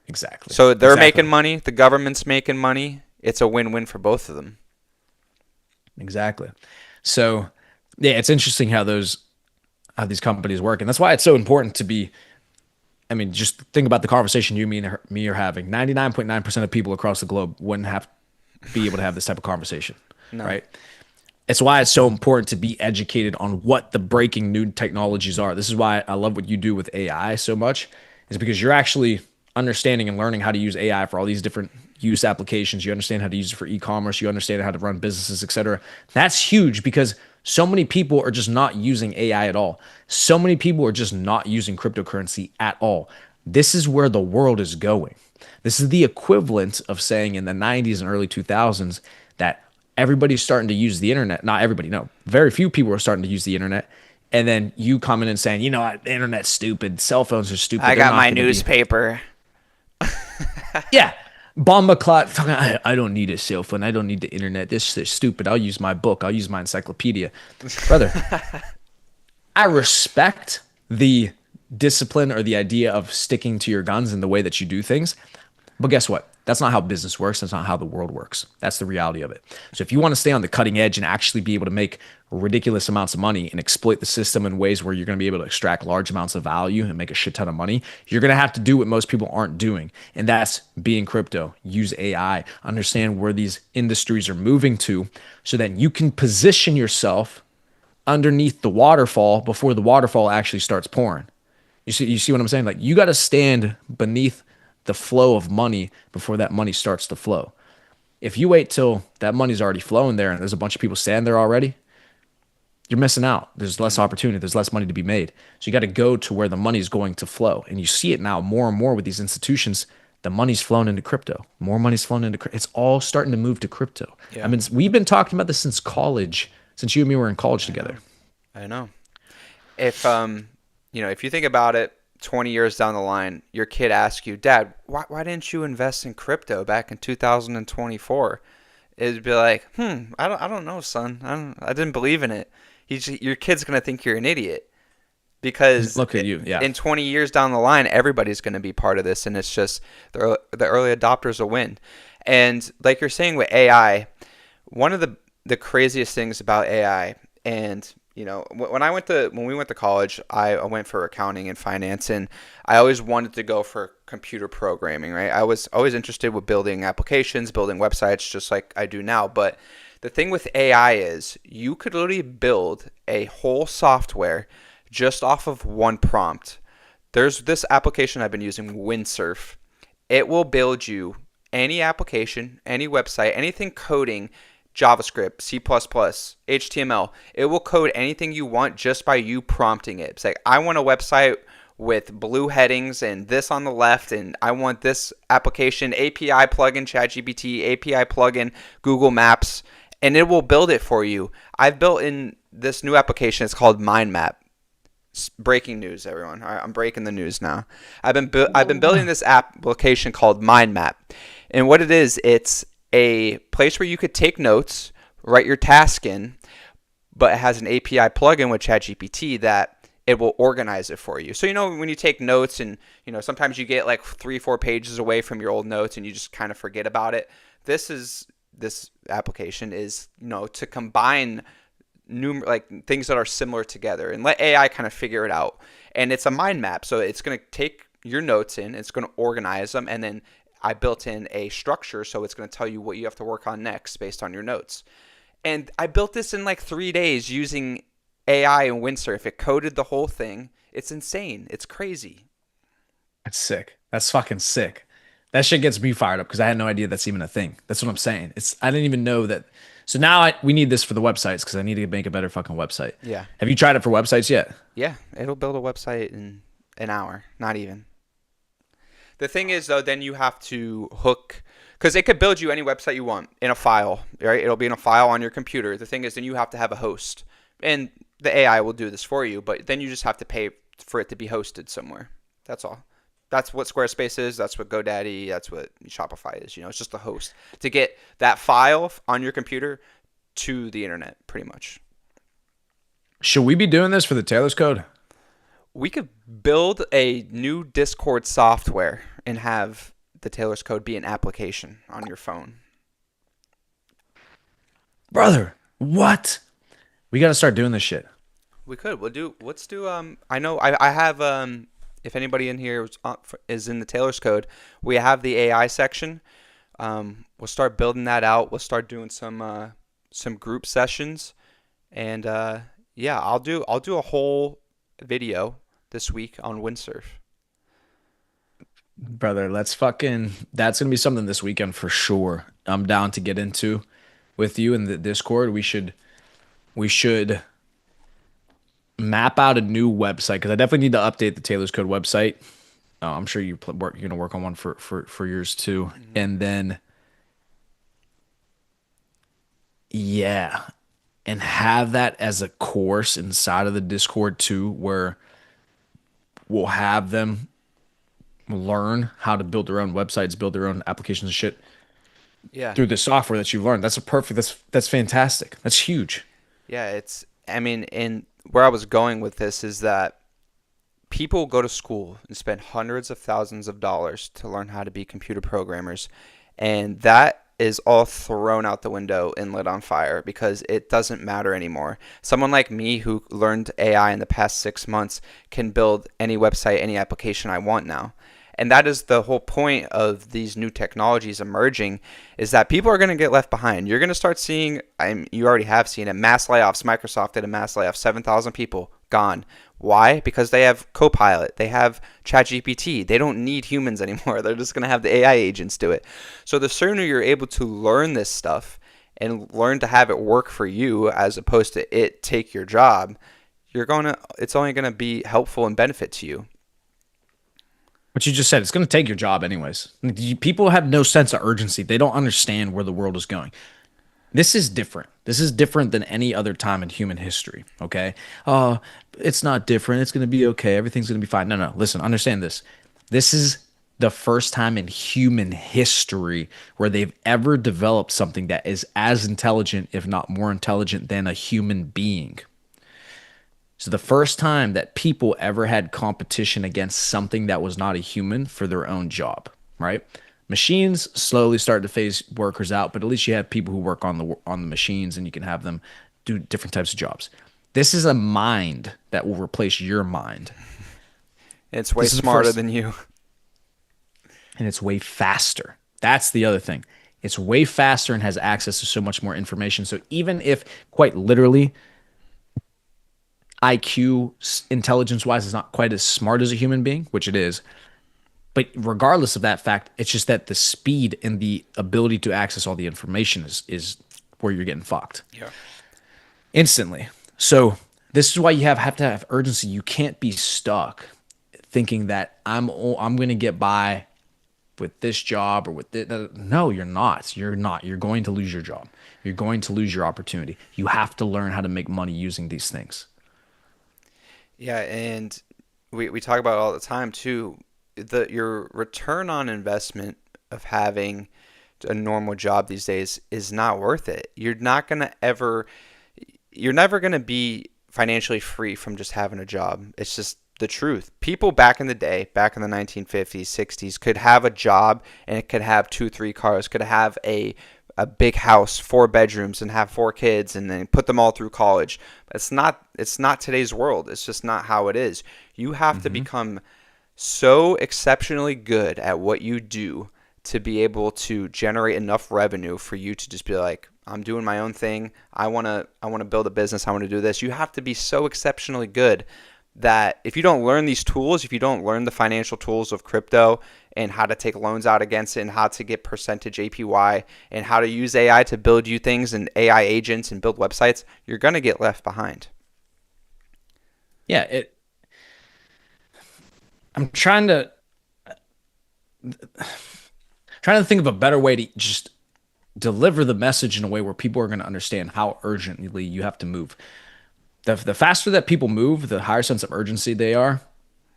Exactly. So they're Exactly. making money, the government's making money. It's a win-win for both of them. Exactly. So yeah, it's interesting how these companies work, and that's why it's so important to be. I mean, just think about the conversation you, me are having. 99.9% of people across the globe wouldn't have be able to have this type of conversation, No. right? It's why it's so important to be educated on what the breaking new technologies are. This is why I love what you do with AI so much, is because you're actually understanding and learning how to use AI for all these different use applications. You understand how to use it for e-commerce. You understand how to run businesses, etc. That's huge because so many people are just not using AI at all. So many people are just not using cryptocurrency at all. This is where the world is going. This is the equivalent of saying in the 90s and early 2000s that everybody's starting to use the internet. Not everybody, no. Very few people are starting to use the internet. And then you coming in saying, you know what, the internet's stupid. Cell phones are stupid. I They're got not my going to be. newspaper. Yeah. Bomba clot. I don't need a cell phone. I don't need the internet. This is stupid. I'll use my book. I'll use my encyclopedia. Brother, I respect the discipline or the idea of sticking to your guns in the way that you do things. But guess what? That's not how business works. That's not how the world works. That's the reality of it. So if you want to stay on the cutting edge and actually be able to make ridiculous amounts of money and exploit the system in ways where you're going to be able to extract large amounts of value and make a shit ton of money, you're going to have to do what most people aren't doing. And that's be in crypto, use AI, understand where these industries are moving to so that you can position yourself underneath the waterfall before the waterfall actually starts pouring. You see what I'm saying? Like you got to stand beneath the flow of money before that money starts to flow. If you wait till that money's already flowing there and there's a bunch of people standing there already, you're missing out. There's less opportunity. There's less money to be made. So you got to go to where the money's going to flow. And you see it now more and more with these institutions. The money's flown into crypto. More money's flown into crypto. It's all starting to move to crypto. I Yeah, mean, we've been talking about this since college, since you and me were in college I know. together. I know. If if you think about it, 20 years down the line, your kid asks you, "Dad, why didn't you invest in crypto back in 2024?" It'd be like, I don't know, son. I didn't believe in it." Your kid's gonna think you're an idiot because Look at you. Yeah. in 20 years down the line, everybody's gonna be part of this, and it's just the early adopters will win. And like you're saying with AI, one of the craziest things about AI, and when we went to college, I went for accounting and finance, and I always wanted to go for computer programming, right? I was always interested with building applications, building websites, just like I do now. But the thing with AI is you could literally build a whole software just off of one prompt. There's this application I've been using, Windsurf. It will build you any application, any website, anything coding, JavaScript, C++, HTML. It will code anything you want just by you prompting it. It's like, I want a website with blue headings and this on the left, and I want this application, API plugin ChatGPT, API plugin Google Maps, and it will build it for you. I've built in this new application. It's called Mind Map. Breaking news, everyone. All right, I'm breaking the news now. I've been building this application called Mind Map, and what it is, it's a place where you could take notes, write your task in, but it has an API plugin with ChatGPT that it will organize it for you. So when you take notes, and sometimes you get like 3-4 pages away from your old notes and you just kind of forget about it. This application is to combine things that are similar together and let AI kind of figure it out. And it's a mind map, so it's going to take your notes in, it's going to organize them, and then I built in a structure, so it's going to tell you what you have to work on next based on your notes. And I built this in like 3 days using AI in Windsurf. It coded the whole thing. It's insane. It's crazy. That's sick. That's fucking sick. That shit gets me fired up because I had no idea that's even a thing. That's what I'm saying. It's I didn't even know that. So now we need this for the websites because I need to make a better fucking website. Yeah. Have you tried it for websites yet? Yeah. It'll build a website in an hour. Not even. The thing is, though, then you have to hook, because it could build you any website you want in a file, right? It'll be in a file on your computer. The thing is, then you have to have a host, and the AI will do this for you, but then you just have to pay for it to be hosted somewhere. That's all. That's what Squarespace is. That's what GoDaddy. That's what Shopify is. It's just a host to get that file on your computer to the internet, pretty much. Should we be doing this for the Taylor's Code? We could build a new Discord software and have the Taylor's Code be an application on your phone. Brother, what? We got to start doing this shit. We could. Let's do I know I have if anybody in here is in the Taylor's Code, we have the AI section. We'll start building that out. We'll start doing some group sessions, and yeah, I'll do a whole video this week on windsurf. Brother, that's going to be something this weekend for sure. I'm down to get into with you in the Discord. We should map out a new website because I definitely need to update the Taylor's Code website. I'm sure you're going to work on one for yours too. Mm-hmm. And then, yeah, and have that as a course inside of the Discord too, where we'll have them learn how to build their own websites, build their own applications and shit Yeah. through the software that you've learned. That's fantastic. That's huge. Yeah, I mean, and where I was going with this is that people go to school and spend hundreds of thousands of dollars to learn how to be computer programmers, and that is all thrown out the window and lit on fire because it doesn't matter anymore. Someone like me who learned AI in the past 6 months can build any website, any application I want now. And that is the whole point of these new technologies emerging, is that people are going to get left behind. You're going to start seeing, you already have seen it, mass layoffs. Microsoft did a mass layoff, 7,000 people gone. Why? Because they have Copilot. They have ChatGPT. They don't need humans anymore. They're just going to have the AI agents do it. So the sooner you're able to learn this stuff and learn to have it work for you as opposed to it take your job, it's only going to be helpful and benefit to you. What you just said, it's going to take your job anyways. People have no sense of urgency. They don't understand where the world is going. This is different. This is different than any other time in human history. Okay. It's not different. It's going to be okay. Everything's going to be fine. No. Listen, understand this. This is the first time in human history where they've ever developed something that is as intelligent, if not more intelligent than a human being. So the first time that people ever had competition against something that was not a human for their own job, right? Machines slowly start to phase workers out, but at least you have people who work on the machines and you can have them do different types of jobs. This is a mind that will replace your mind. It's way smarter than you. And it's way faster. That's the other thing. It's way faster and has access to so much more information. So even if quite literally IQ, intelligence-wise, is not quite as smart as a human being, which it is. But regardless of that fact, it's just that the speed and the ability to access all the information is where you're getting fucked. Yeah. Instantly. So this is why you have to have urgency. You can't be stuck thinking that I'm going to get by with this job or with this. No, you're not. You're not. You're going to lose your job. You're going to lose your opportunity. You have to learn how to make money using these things. Yeah, and we talk about it all the time too. Your return on investment of having a normal job these days is not worth it. You're never gonna be financially free from just having a job. It's just the truth. People back in the day, back in the 1950s, 60s, could have a job and it could have 2-3 cars, could have a big house, 4 bedrooms, and have 4 kids, and then put them all through college. It's not today's world. It's just not how it is. You have to become so exceptionally good at what you do to be able to generate enough revenue for you to just be like, I'm doing my own thing. I want to build a business. I want to do this. You have to be so exceptionally good that if you don't learn these tools, if you don't learn the financial tools of crypto and how to take loans out against it and how to get percentage APY and how to use AI to build you things and AI agents and build websites, you're going to get left behind. Yeah, I'm trying to think of a better way to just deliver the message in a way where people are going to understand how urgently you have to move. The faster that people move, the higher sense of urgency they are,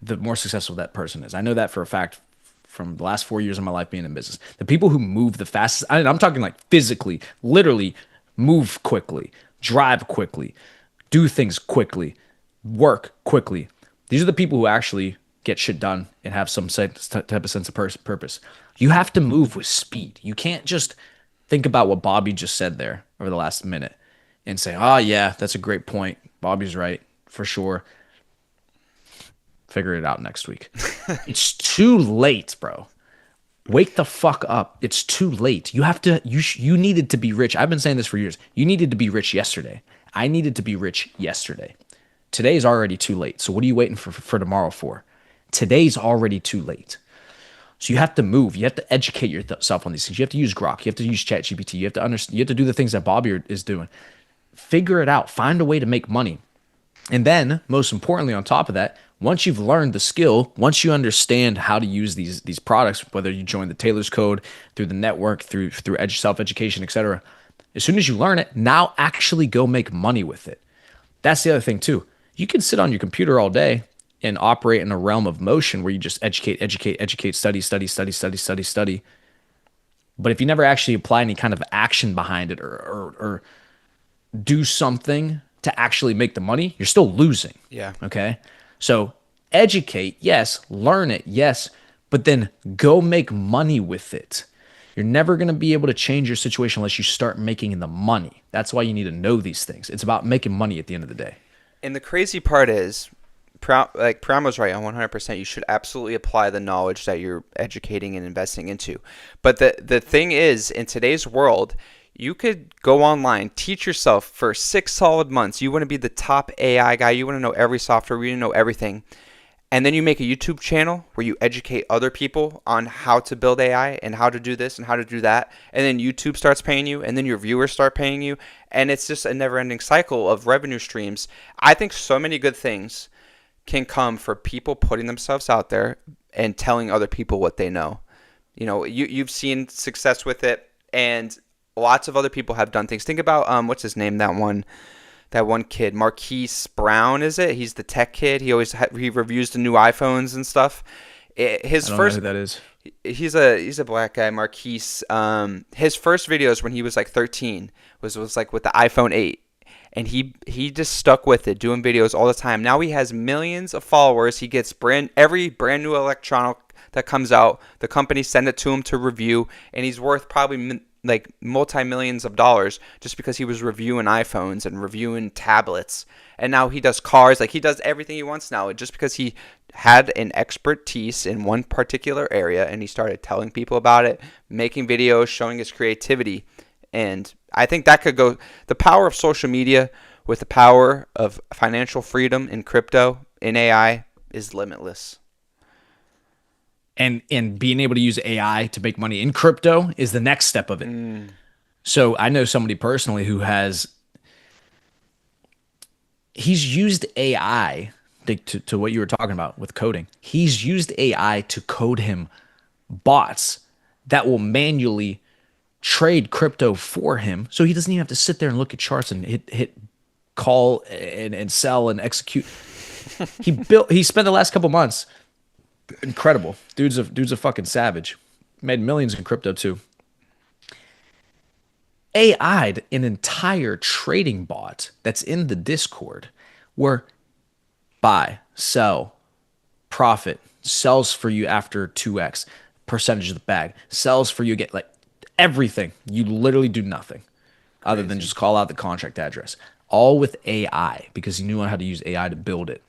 the more successful that person is. I know that for a fact from the last 4 years of my life being in business. The people who move the fastest, I'm talking like physically, literally move quickly, drive quickly, do things quickly, work quickly. These are the people who actually get shit done and have some type of sense of purpose. You have to move with speed. You can't just think about what Bobby just said there over the last minute and say, oh, yeah, that's a great point. Bobby's right, for sure. Figure it out next week. It's too late, bro. Wake the fuck up. It's too late. You needed to be rich. I've been saying this for years. You needed to be rich yesterday. I needed to be rich yesterday. Today's already too late. So what are you waiting for tomorrow for? Today's already too late. So you have to move. You have to educate yourself on these things. You have to use Grok. You have to use ChatGPT. You have to understand. You have to do the things that Bobby is doing. Figure it out. Find a way to make money. And then, most importantly, on top of that, once you've learned the skill, once you understand how to use these products, whether you join the Taylor's Code through the network, through self-education, etc., as soon as you learn it, now actually go make money with it. That's the other thing too. You can sit on your computer all day and operate in a realm of motion where you just educate, study. But if you never actually apply any kind of action behind it or do something to actually make the money, you're still losing. Yeah. Okay. So educate, yes. Learn it, yes. But then go make money with it. You're never going to be able to change your situation unless you start making the money. That's why you need to know these things. It's about making money at the end of the day. And the crazy part is, like Priamo's right on 100%. You should absolutely apply the knowledge that you're educating and investing into. But the thing is, in today's world, you could go online, teach yourself for 6 solid months. You want to be the top AI guy. You want to know every software. You want to know everything. And then you make a YouTube channel where you educate other people on how to build AI and how to do this and how to do that. And then YouTube starts paying you, and then your viewers start paying you. And it's just a never-ending cycle of revenue streams. I think so many good things can come for people putting themselves out there and telling other people what they know. You know, you've seen success with it, and lots of other people have done things. Think about what's his name? That one kid, Marquise Brown, is it? He's the tech kid. He always he reviews the new iPhones and stuff. His I don't first know who that is. He's a black guy, Marquise. His first videos when he was like 13 was like with the iPhone 8. And he just stuck with it, doing videos all the time. Now he has millions of followers. He gets every brand new electronic that comes out. The company send it to him to review, and he's worth probably like multi-millions of dollars just because he was reviewing iPhones and reviewing tablets. And now he does cars. Like, he does everything he wants now just because he had an expertise in one particular area, and he started telling people about it, making videos, showing his creativity. And I think that could go, the power of social media with the power of financial freedom in crypto, in AI, is limitless. And being able to use AI to make money in crypto is the next step of it. So I know somebody personally who he's used AI to what you were talking about with coding. He's used AI to code him bots that will manually trade crypto for him, so he doesn't even have to sit there and look at charts and hit call and sell and execute. He spent the last couple months, incredible. Dude's a fucking savage. Made millions in crypto too. AI'd an entire trading bot that's in the Discord where buy, sell, profit, sells for you after 2x, percentage of the bag, sells for you, get like everything. You literally do nothing other than just call out the contract address. All with AI because he knew how to use AI to build it.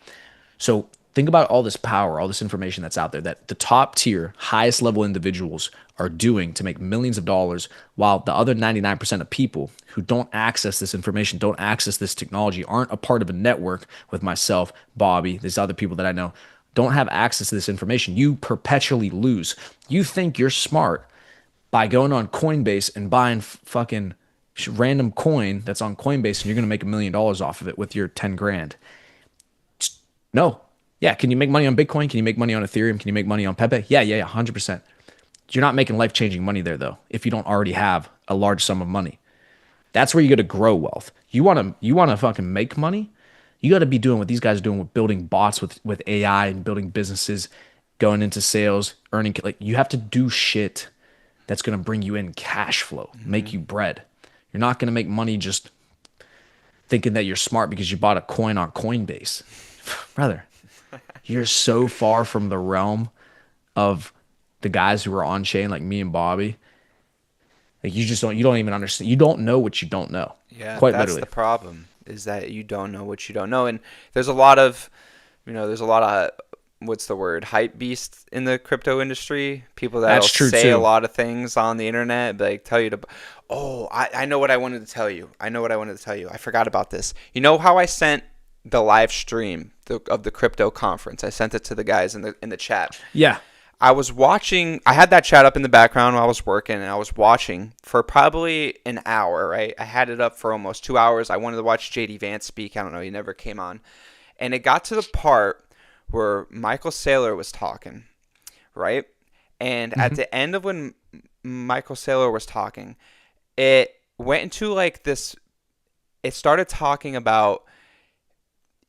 So Think about all this power, all this information that's out there that the top tier, highest level individuals are doing to make millions of dollars, while the other 99% of people who don't access this information, don't access this technology, aren't a part of a network with myself, Bobby, these other people that I know, don't have access to this information. You perpetually lose. You think you're smart by going on Coinbase and buying fucking random coin that's on Coinbase and you're going to make $1 million off of it with your 10 grand. No. Yeah. Can you make money on Bitcoin? Can you make money on Ethereum? Can you make money on Pepe? Yeah. 100%. You're not making life changing money there, though, if you don't already have a large sum of money. That's where you got to grow wealth. You want to fucking make money. You got to be doing what these guys are doing with building bots with AI and building businesses, going into sales, earning. Like you have to do shit that's going to bring you in cash flow, Mm-hmm. make you bread. You're not going to make money just thinking that you're smart because you bought a coin on Coinbase. Brother, you're so far from the realm of the guys who are on chain like me and Bobby. Like you don't even understand. You don't know what you don't know. Yeah, Quite that's literally. the problem, is that you don't know what you don't know. And there's a lot of, there's a lot of, what's the word, hype beasts in the crypto industry. People that'll That's true say a too. lot of things on the internet, like tell you to, oh, I know what I wanted to tell you. I know what I wanted to tell you. I forgot about this. You know how I sent the live stream of the crypto conference? I sent it to the guys in the chat. Yeah. I was watching, I had that chat up in the background while I was working, and I was watching for probably an hour, right? I had it up for almost 2 hours. I wanted to watch JD Vance speak. I don't know, he never came on. And it got to the part where Michael Saylor was talking, right? And at Hmm. the end of when Michael Saylor was talking, it went into like this, it started talking about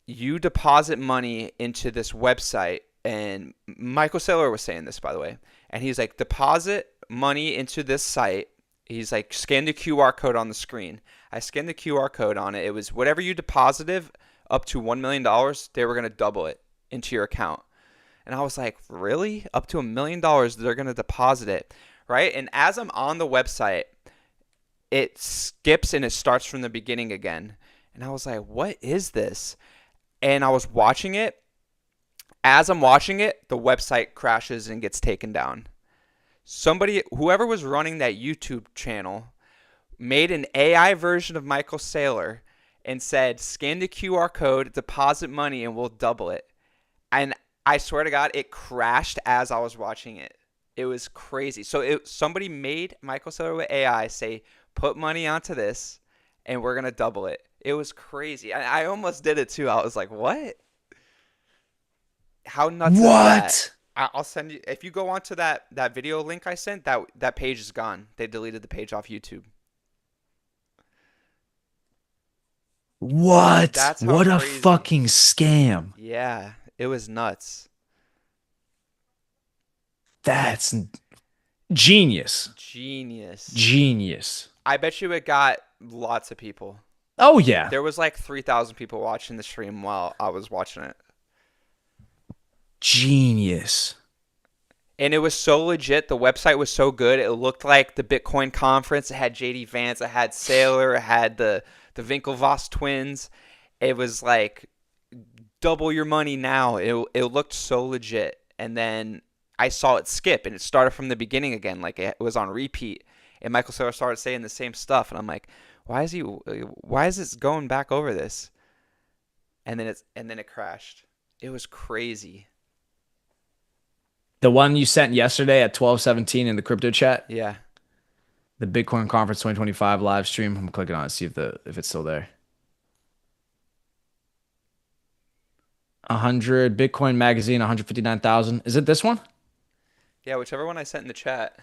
you deposit money into this website, and Michael Saylor was saying this, by the way, and he's like, deposit money into this site. He's like, scan the QR code on the screen. I scanned the QR code on it. It was whatever you deposited up to $1 million, they were going to double it into your account. And I was like, really? Up to $1 million, they're going to deposit it, right? And as I'm on the website, it skips and it starts from the beginning again. And I was like, what is this? And I was watching it. As I'm watching it, the website crashes and gets taken down. Whoever was running that YouTube channel, made an AI version of Michael Saylor and said, scan the QR code, deposit money, and we'll double it. And I swear to God, it crashed as I was watching it. It was crazy. So somebody made Michael Saylor with AI say, put money onto this, and we're going to double it. It was crazy. I almost did it too. I was like, what? How nuts is that? What? I'll send you, if you go onto that video link I sent, that page is gone. They deleted the page off YouTube. What? That's how What a crazy. fucking scam. Yeah, it was nuts. That's genius. Genius. Genius. I bet you it got lots of people. Oh yeah. There was like 3,000 people watching the stream while I was watching it. Genius. And it was so legit. The website was so good. It looked like the Bitcoin conference. It had JD Vance. It had Saylor. It had the Winklevoss twins. It was like double your money now. It looked so legit. And then I saw it skip, and it started from the beginning again. Like it was on repeat. And Michael Saylor started saying the same stuff. And I'm like, why is this going back over this? And then it crashed. It was crazy. The one you sent yesterday at 12:17 in the crypto chat, Yeah. the Bitcoin conference 2025 live stream. I'm clicking on it, see if it's still there. 100 Bitcoin magazine, 159,000. Is it this one? Yeah, whichever one I sent in the chat.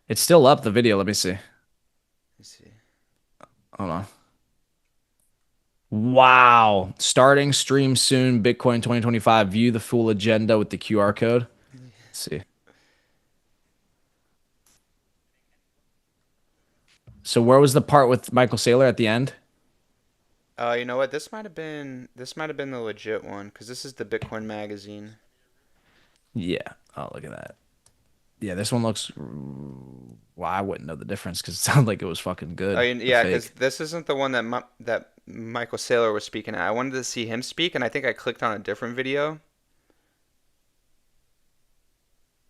It's still up, the video. Let me see. Let me see. Hold on. Wow. Starting stream soon. Bitcoin 2025. View the full agenda with the QR code. Let's see. So where was the part with Michael Saylor at the end? You know what? This might have been the legit one, because this is the Bitcoin magazine. Yeah. Oh, look at that. Yeah, this one looks. Well, I wouldn't know the difference because it sounded like it was fucking good. The Yeah, because fake. this isn't the one that Michael Saylor was speaking at. I wanted to see him speak, and I think I clicked on a different video.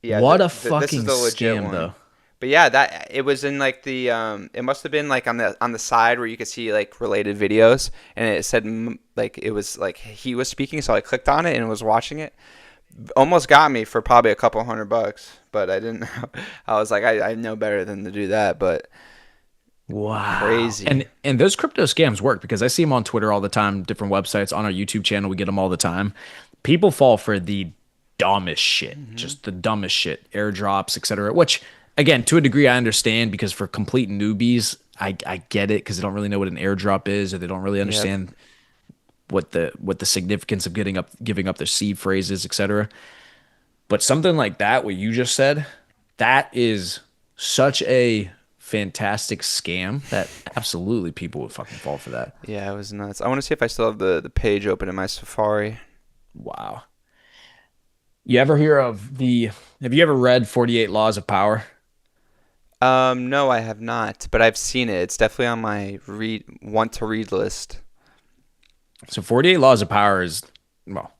Yeah, What a this is fucking the legit scam, one. though. But yeah, that it was in like the it must have been like on the side where you could see like related videos, and it said like it was like he was speaking, so I clicked on it and was watching it. Almost got me for probably a couple $100, but I didn't. I was like, I know better than to do that, but Wow. crazy. And those crypto scams work because I see them on Twitter all the time, different websites, on our YouTube channel, we get them all the time. People fall for the dumbest shit, Hmm. just the dumbest shit, airdrops, etc. Which again, to a degree I understand because for complete newbies, I get it because they don't really know what an airdrop is or they don't really Yep. understand what the significance of getting up giving up their seed phrases, etc. But something like that, what you just said, that is such a fantastic scam that absolutely people would fucking fall for that. Yeah, it was nuts. I want to see if I still have the page open in my Safari. Wow. You ever hear of the, have you ever read 48 Laws of Power? No, I have not, but I've seen it. It's definitely on my want to read list. So 48 Laws of Power is, well,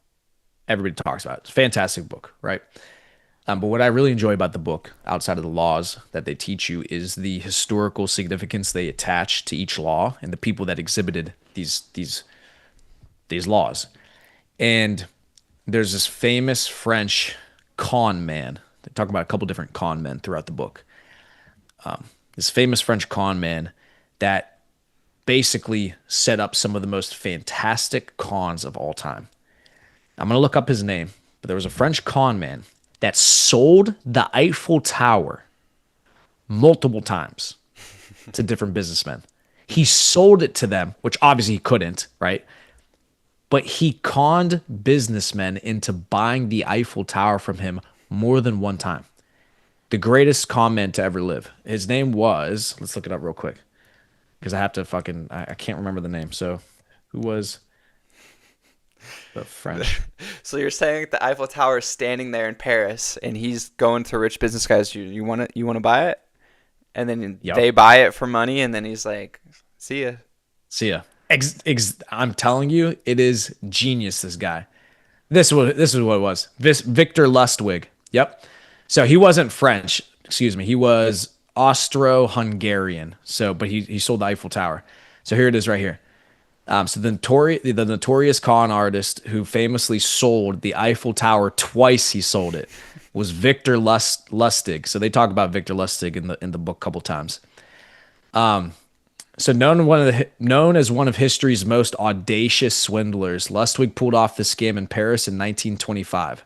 everybody talks about it. It's a fantastic book, right? But what I really enjoy about the book, outside of the laws that they teach you, is the historical significance they attach to each law and the people that exhibited these laws. And there's this famous French con man. They talk about a couple different con men throughout the book. This famous French con man that basically set up some of the most fantastic cons of all time. I'm going to look up his name, but there was a French con man that sold the Eiffel Tower multiple times to different businessmen. He sold it to them, which obviously he couldn't, right? But he conned businessmen into buying the Eiffel Tower from him more than one time. The greatest con man to ever live. His name was, let's look it up real quick because I have to fucking, I can't remember the name. So, who was the French? So you're saying the Eiffel Tower is standing there in Paris, and he's going to rich business guys. You want to buy it, and then Yep. they buy it for money, and then he's like, "See ya." See ya. I'm telling you, it is genius. This guy. This is what it was. This Victor Lustwig. Yep. So he wasn't French. Excuse me. He was Austro-Hungarian. So, but he sold the Eiffel Tower. So here it is right here. So the notorious con artist who famously sold the Eiffel Tower twice, he sold it, was Victor Lustig. So they talk about Victor Lustig in the book a couple times. So known as one of history's most audacious swindlers, Lustwig pulled off the scam in Paris in 1925.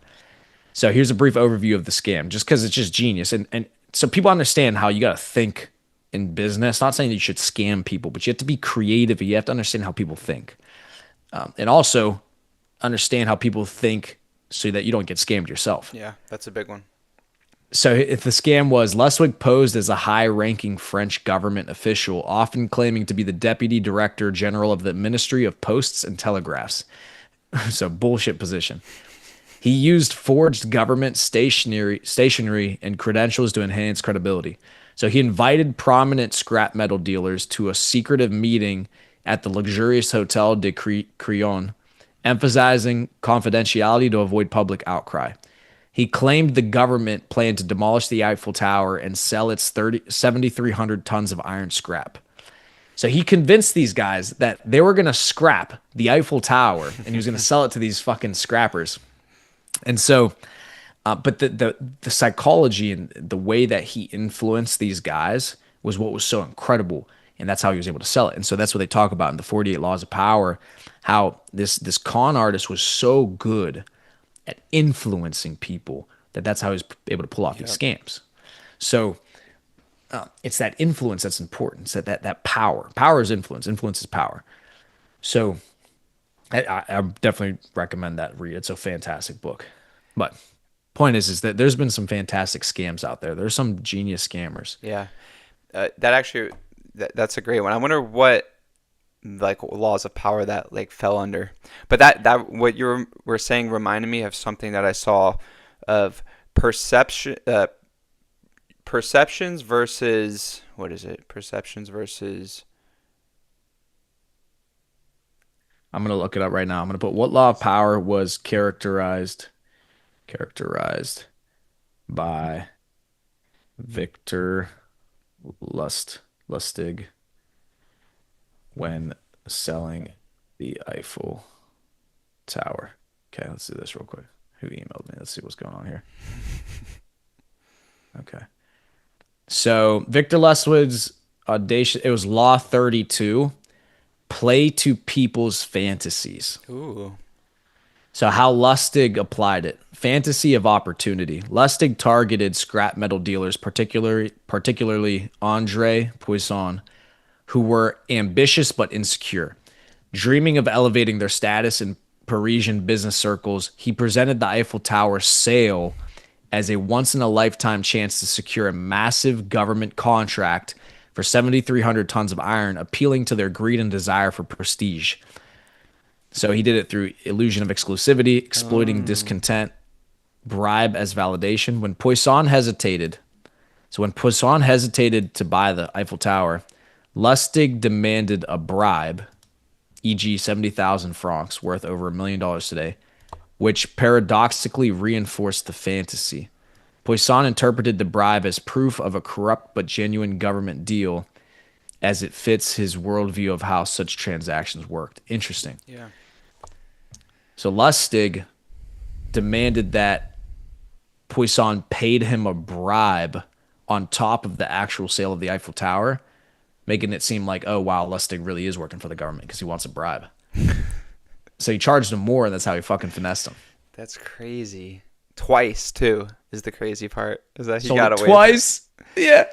So here's a brief overview of the scam, just because it's just genius, and so people understand how you got to think in business. Not saying that you should scam people, but you have to be creative. And you have to understand how people think, and also understand how people think so that you don't get scammed yourself. Yeah, that's a big one. So if the scam was Lustwig posed as a high-ranking French government official, often claiming to be the deputy director general of the Ministry of Posts and Telegraphs. So bullshit position. He used forged government stationery and credentials to enhance credibility. So he invited prominent scrap metal dealers to a secretive meeting at the luxurious Hotel de Crillon, emphasizing confidentiality to avoid public outcry. He claimed the government planned to demolish the Eiffel Tower and sell its 7,300 tons of iron scrap. So he convinced these guys that they were going to scrap the Eiffel Tower and he was going to sell it to these fucking scrappers. And so, but the psychology and the way that he influenced these guys was what was so incredible, and that's how he was able to sell it. And so that's what they talk about in the 48 Laws of Power, how this con artist was so good at influencing people that's how he was able to pull off these Yep. scams. So it's that influence that's important. It's that power. Power is influence. Influence is power. So I definitely recommend that read. It's a fantastic book. But point is that there's been some fantastic scams out there. There's some genius scammers. Yeah, that actually that's a great one. I wonder what like laws of power that like fell under. But that what you were saying reminded me of something that I saw of perception perceptions versus what is it? Perceptions versus I'm gonna look it up right now. I'm gonna put what law of power was characterized. by Victor Lustig when selling the Eiffel Tower. Okay, let's do this real quick. Who emailed me? Let's see what's going on here. Okay. So Victor Lustig's audacious, it was Law 32, play to people's fantasies. Ooh. So how Lustig applied it. Fantasy of opportunity. Lustig targeted scrap metal dealers, particularly Andre Poisson, who were ambitious but insecure. Dreaming of elevating their status in Parisian business circles, he presented the Eiffel Tower sale as a once in a lifetime chance to secure a massive government contract for 7,300 tons of iron, appealing to their greed and desire for prestige. So he did it through illusion of exclusivity, exploiting Um, discontent, bribe as validation. When Poisson hesitated to buy the Eiffel Tower, Lustig demanded a bribe, e.g., 70,000 francs, worth over $1 million today, which paradoxically reinforced the fantasy. Poisson interpreted the bribe as proof of a corrupt but genuine government deal, as it fits his worldview of how such transactions worked. Interesting. yeah. So Lustig demanded that Poisson paid him a bribe on top of the actual sale of the Eiffel Tower, making it seem like, oh, wow, Lustig really is working for the government because he wants a bribe. So he charged him more, and that's how he fucking finessed him. That's crazy. Twice too is the crazy part. Is that he Sold got it away with it. twice. Yeah.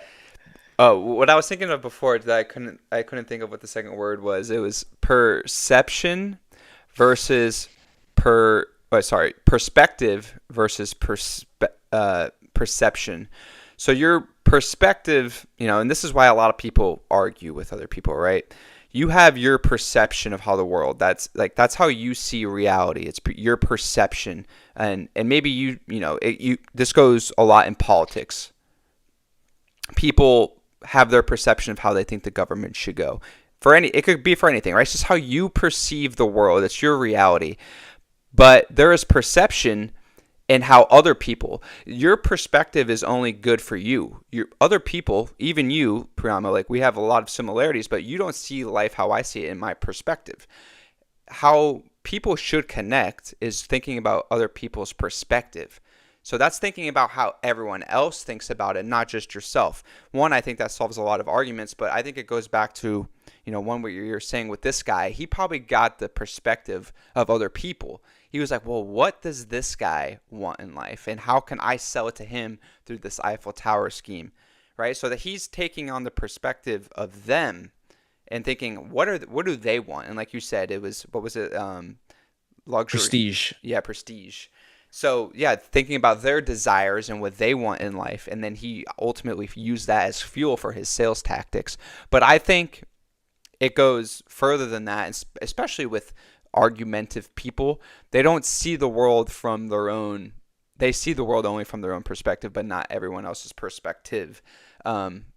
Oh, what I was thinking of before that I couldn't think of what the second word was. It was perception versus perspective versus perception. So your perspective, and this is why a lot of people argue with other people, right? You have your perception of how the world. That's how you see reality. It's your perception, and maybe this goes a lot in politics. People have their perception of how they think the government should go. It could be for anything, right? It's just how you perceive the world. It's your reality. But there is perception in how other people, your perspective is only good for you. Your other people, even you, Priamo, like we have a lot of similarities, but you don't see life how I see it in my perspective. How people should connect is thinking about other people's perspective. So that's thinking about how everyone else thinks about it, not just yourself. One, I think that solves a lot of arguments, but I think it goes back to, one what you're saying with this guy. He probably got the perspective of other people. He was like, well, what does this guy want in life? And how can I sell it to him through this Eiffel Tower scheme, right? So that he's taking on the perspective of them and thinking, what do they want? And like you said, it was, what was it? Luxury. Prestige. Yeah, prestige. So yeah, thinking about their desires and what they want in life, and then he ultimately used that as fuel for his sales tactics. But I think it goes further than that, especially with argumentative people. They don't see the world from their own. They see the world only from their own perspective, but not everyone else's perspective.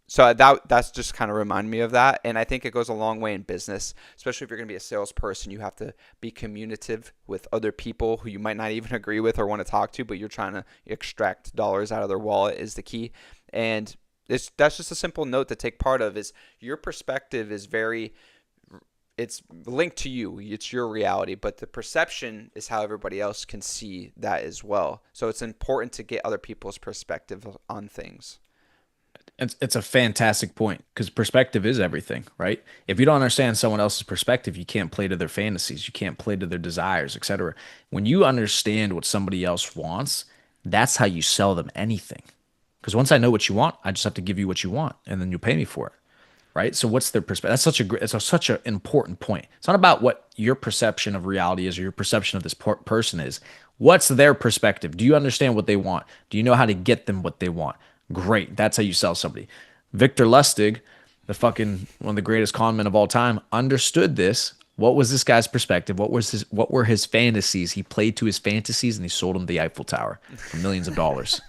So that's just kind of remind me of that. And I think it goes a long way in business, especially if you're going to be a salesperson. You have to be communicative with other people who you might not even agree with or want to talk to, but you're trying to extract dollars out of their wallet is the key. And that's just a simple note to take part of is your perspective is it's linked to you. It's your reality, but the perception is how everybody else can see that as well. So it's important to get other people's perspective on things. It's a fantastic point because perspective is everything, right? If you don't understand someone else's perspective, you can't play to their fantasies, you can't play to their desires, etc. When you understand what somebody else wants, that's how you sell them anything. Because once I know what you want, I just have to give you what you want, and then you pay me for it, right? So what's their perspective? Such an important point. It's not about what your perception of reality is or your perception of this person is. What's their perspective? Do you understand what they want? Do you know how to get them what they want? Great. That's how you sell somebody. Victor Lustig, the fucking one of the greatest con men of all time, understood this. What was this guy's perspective? What were his fantasies? He played to his fantasies and he sold him the Eiffel Tower for millions of dollars.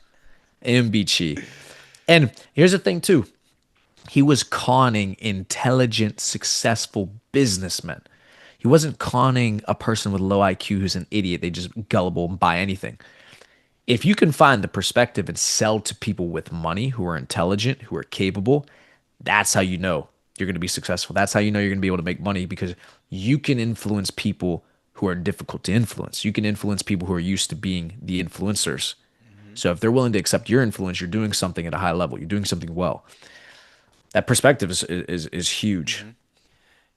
MBC. And here's the thing too. He was conning intelligent, successful businessmen. He wasn't conning a person with low IQ who's an idiot. They just gullible and buy anything. If you can find the perspective and sell to people with money who are intelligent, who are capable, that's how you know you're going to be successful. That's how you know you're going to be able to make money because you can influence people who are difficult to influence. You can influence people who are used to being the influencers. Hmm. So if they're willing to accept your influence, you're doing something at a high level. You're doing something well. That perspective is huge. Hmm.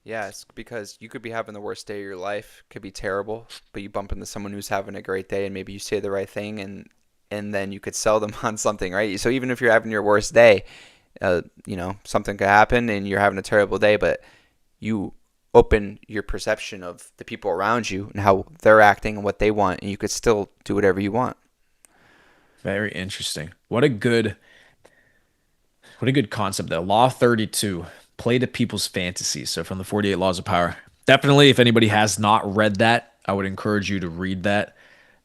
Yeah, it's because you could be having the worst day of your life, could be terrible, but you bump into someone who's having a great day and maybe you say the right thing and then you could sell them on something, right? So even if you're having your worst day, something could happen and you're having a terrible day, but you open your perception of the people around you and how they're acting and what they want, and you could still do whatever you want. Very interesting. What a good concept though. Law 32, play to people's fantasies. So from the 48 Laws of Power. Definitely if anybody has not read that, I would encourage you to read that.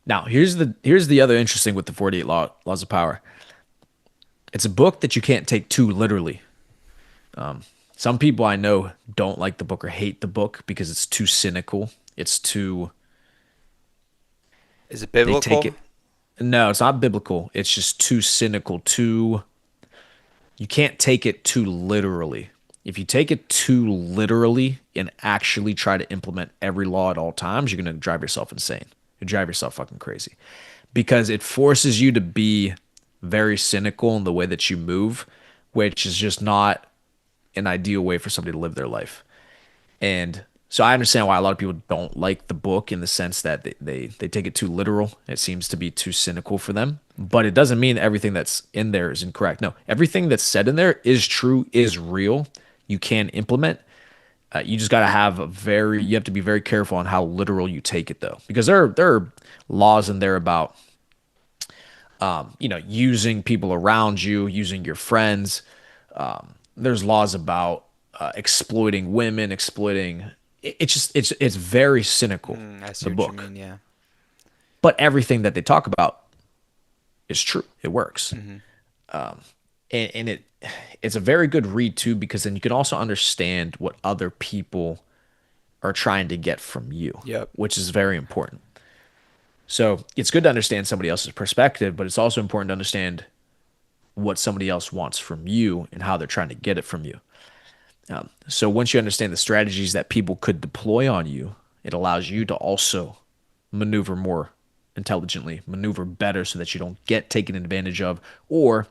Now, here's the other interesting with the 48 Laws of Power. It's a book that you can't take too literally. Some people I know don't like the book or hate the book because it's too cynical. It's too Is it they take biblical? it. No, it's not biblical. It's just too cynical, too you can't take it too literally. If you take it too literally and actually try to implement every law at all times, you're going to drive yourself insane. You drive yourself fucking crazy because it forces you to be very cynical in the way that you move, which is just not an ideal way for somebody to live their life. And so I understand why a lot of people don't like the book in the sense that they take it too literal. It seems to be too cynical for them. But it doesn't mean everything that's in there is incorrect. No, everything that's said in there is true, is real. You can implement. You just got to have you have to be very careful on how literal you take it though. Because there are laws in there about using people around you, using your friends. There's laws about exploiting women, exploiting. It's very cynical, I see the what you book. mean. Yeah. But everything that they talk about is true. It works, Hmm. and it's a very good read too because then you can also understand what other people are trying to get from you, Yep. which is very important. So it's good to understand somebody else's perspective, but it's also important to understand what somebody else wants from you and how they're trying to get it from you. So once you understand the strategies that people could deploy on you, it allows you to also maneuver more intelligently, maneuver better so that you don't get taken advantage of. Or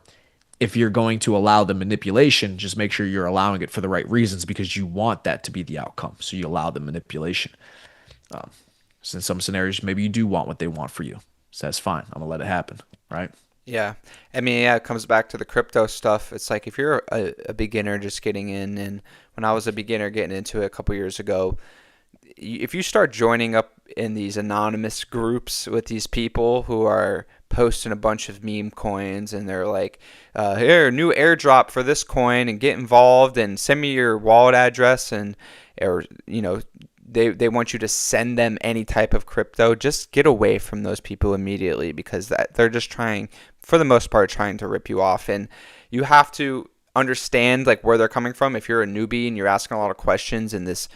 if you're going to allow the manipulation, just make sure you're allowing it for the right reasons because you want that to be the outcome. So you allow the manipulation. So in some scenarios, maybe you do want what they want for you. So that's fine. I'm gonna let it happen, right? Yeah. I mean, yeah, it comes back to the crypto stuff. It's like if you're a beginner just getting in, and when I was a beginner getting into it a couple years ago, if you start joining up in these anonymous groups with these people who are posting a bunch of meme coins and they're like, here, new airdrop for this coin and get involved and send me your wallet address and, or, they want you to send them any type of crypto, just get away from those people immediately because they're just trying, for the most part, trying to rip you off. And you have to understand like where they're coming from. If you're a newbie and you're asking a lot of questions in this,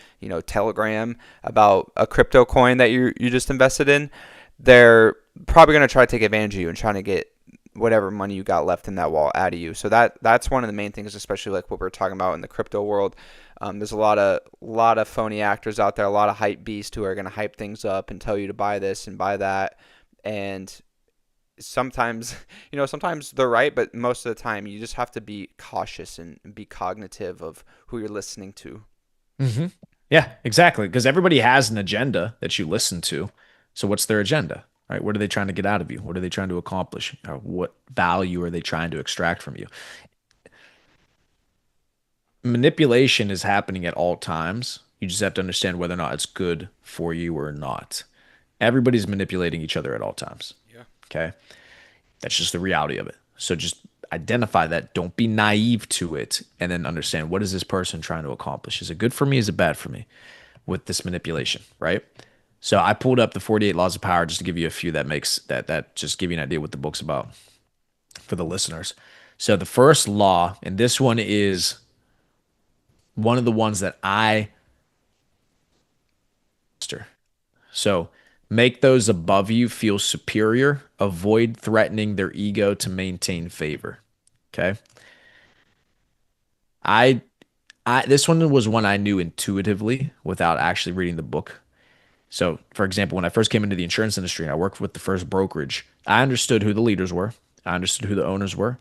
Telegram about a crypto coin that you just invested in, they're probably going to try to take advantage of you and trying to get whatever money you got left in that wallet out of you. So that's one of the main things, especially like what we're talking about in the crypto world. There's a lot of phony actors out there, a lot of hype beasts who are going to hype things up and tell you to buy this and buy that. And sometimes, sometimes they're right, but most of the time you just have to be cautious and be cognitive of who you're listening to. Hmm. Yeah, exactly. Because everybody has an agenda that you listen to. So what's their agenda, right? What are they trying to get out of you? What are they trying to accomplish? What value are they trying to extract from you? Manipulation is happening at all times. You just have to understand whether or not it's good for you or not. Everybody's manipulating each other at all times. Yeah. Okay. That's just the reality of it. So just identify that. Don't be naive to it. And then understand what is this person trying to accomplish? Is it good for me? Is it bad for me with this manipulation? Right. So I pulled up the 48 Laws of Power just to give you a few that just give you an idea what the book's about for the listeners. So the first law, and this one is one of the ones that I master. So Make those above you feel superior. Avoid threatening their ego to maintain favor. Okay. I this one was one I knew intuitively without actually reading the book. So, for example, when I first came into the insurance industry, I worked with the first brokerage. I understood who the leaders were. I understood who the owners were.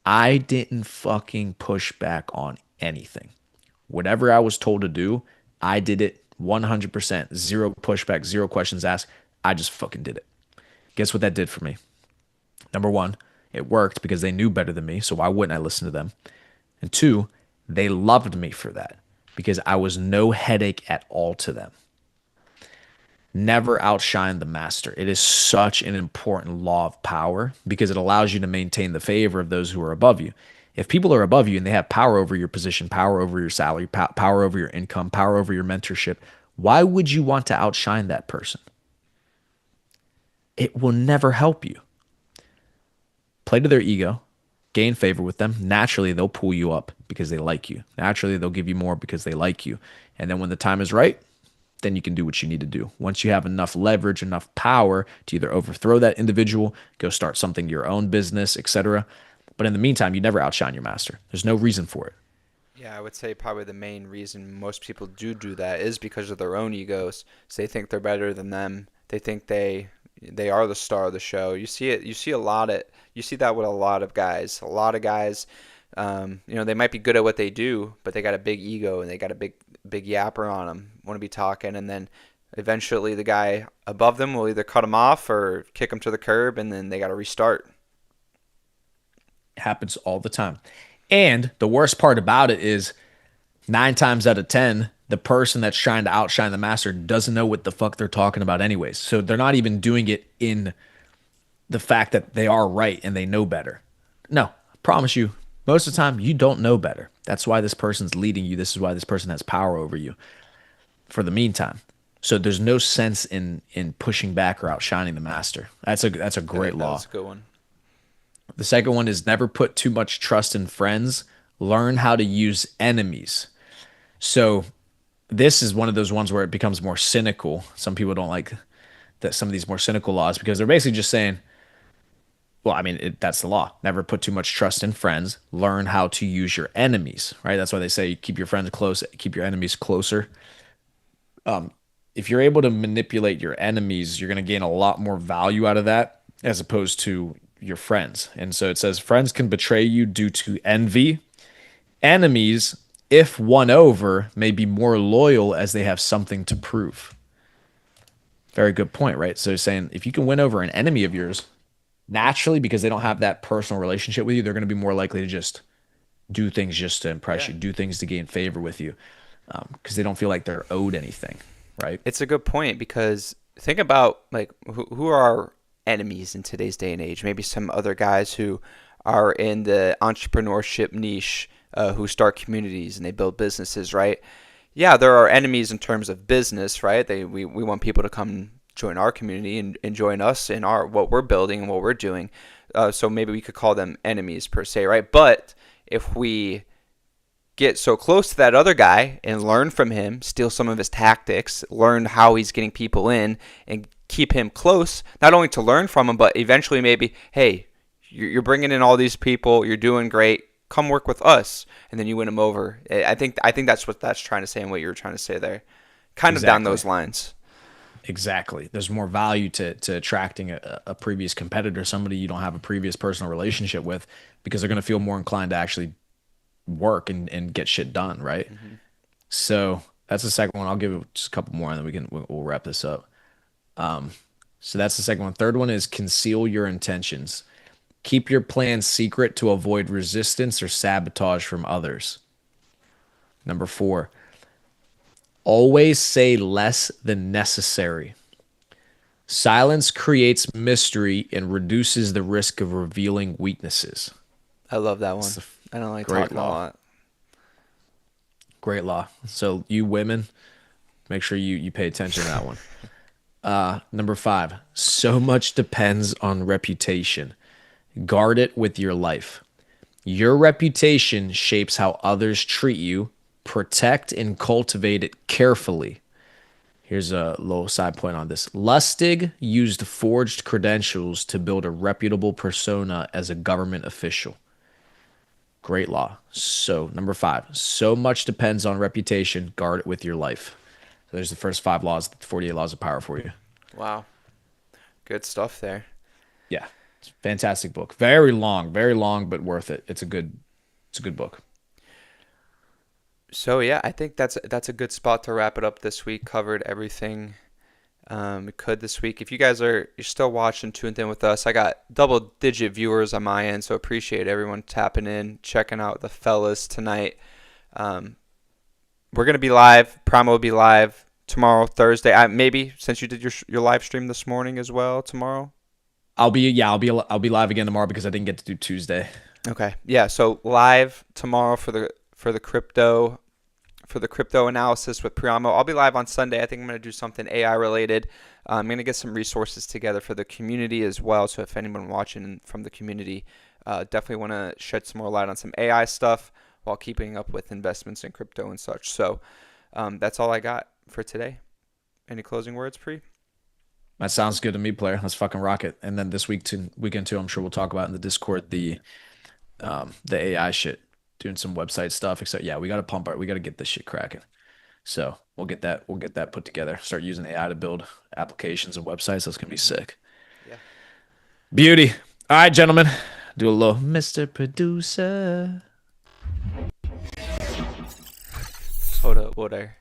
I didn't fucking push back on anything. Whatever I was told to do, I did it 100%. Zero pushback, zero questions asked. I just fucking did it. Guess what that did for me? Number one, it worked because they knew better than me. So why wouldn't I listen to them? And two, they loved me for that because I was no headache at all to them. Never outshine the master. It is such an important law of power because it allows you to maintain the favor of those who are above you. If people are above you and they have power over your position, power over your salary, power over your income, power over your mentorship, why would you want to outshine that person? It will never help you. Play to their ego, gain favor with them. Naturally, they'll pull you up because they like you. Naturally, they'll give you more because they like you. And then when the time is right, then you can do what you need to do. Once you have enough leverage, enough power to either overthrow that individual, go start something your own business, etc. But in the meantime, you never outshine your master. There's no reason for it. Yeah, I would say probably the main reason most people do that is because of their own egos. So they think they're better than them. They think they are the star of the show. You see it. You see a lot of. You see that with a lot of guys. A lot of guys, they might be good at what they do, but they got a big ego and they got a big yapper on them. Want to be talking, and then eventually the guy above them will either cut them off or kick them to the curb, and then they got to restart. It happens all the time. And the worst part about it is 9 times out of 10, the person that's trying to outshine the master doesn't know what the fuck they're talking about, anyways. So they're not even doing it in the fact that they are right and they know better. No, I promise you, most of the time, you don't know better. That's why this person's leading you. This is why this person has power over you for the meantime. So there's no sense in pushing back or outshining the master. That's a great That law. was a good one. The second one is never put too much trust in friends. Learn how to use enemies. So this is one of those ones where it becomes more cynical. Some people don't like that some of these more cynical laws because they're basically just saying, well, I mean, that's the law. Never put too much trust in friends. Learn how to use your enemies, right? That's why they say keep your friends close, keep your enemies closer. If you're able to manipulate your enemies, you're going to gain a lot more value out of that as opposed to your friends. And so it says friends can betray you due to envy. Enemies, if won over, may be more loyal as they have something to prove. Very good point, right? So saying if you can win over an enemy of yours, naturally, because they don't have that personal relationship with you, they're going to be more likely to just do things just to impress Yeah. you, do things to gain favor with you, because they don't feel like they're owed anything, right? It's a good point because think about like who are our enemies in today's day and age. Maybe some other guys who are in the entrepreneurship niche, who start communities and they build businesses, right? Yeah, there are enemies in terms of business, right? We want people to come join our community and join us in our what we're building and what we're doing. So maybe we could call them enemies per se, right? But if we get so close to that other guy and learn from him, steal some of his tactics, learn how he's getting people in, and keep him close, not only to learn from him, but eventually maybe, hey, you're bringing in all these people, you're doing great, come work with us, and then you win them over. I think that's what that's trying to say and what you were trying to say there, kind of down Exactly. those lines. Exactly. There's more value to attracting a previous competitor, somebody you don't have a previous personal relationship with, because they're going to feel more inclined to actually work and get shit done, right? Mm-hmm. So that's the second one. I'll give it just a couple more and then we'll wrap this up. So that's the second one. Third one is conceal your intentions. Keep your plans secret to avoid resistance or sabotage from others. Number four, always say less than necessary. Silence creates mystery and reduces the risk of revealing weaknesses. I love that It's one. a I don't like great talking a law. lot. Great law. So you women, make sure you pay attention to that one. Number five, so much depends on reputation. Guard it with your life. Your reputation shapes how others treat you. Protect and cultivate it carefully. Here's a little side point on this. Lustig used forged credentials to build a reputable persona as a government official. Great law. So, number five, so much depends on reputation. Guard it with your life. So, there's the first five laws, the 48 laws of power for you. Wow. Good stuff there. Yeah, it's a fantastic book. Very long, but worth it. It's a good book. So yeah, I think that's a good spot to wrap it up this week. Covered everything we could this week. If you guys you're still watching, tuned in with us, I got double digit viewers on my end, so appreciate everyone tapping in, checking out the fellas tonight. Um, we're gonna be live. Priamo will be live tomorrow, Thursday. Maybe since you did your live stream this morning as well tomorrow. I'll be live again tomorrow because I didn't get to do Tuesday. Okay. Yeah. So live tomorrow for the crypto for the crypto analysis with Priamo. I'll be live on Sunday. I think I'm going to do something AI related. I'm going to get some resources together for the community as well. So if anyone watching from the community definitely want to shed some more light on some AI stuff while keeping up with investments in crypto and such. So that's all I got for today. Any closing words, Pri? That sounds good to me, player. Let's fucking rock it. And then this weekend too, I'm sure we'll talk about in the Discord the AI shit, doing some website stuff. Except yeah, we gotta get this shit cracking. So we'll get that put together. Start using AI to build applications and websites. That's gonna be Mm-hmm. sick. Yeah. Beauty. All right, gentlemen. Do a little Mr. Producer. Hold up. What are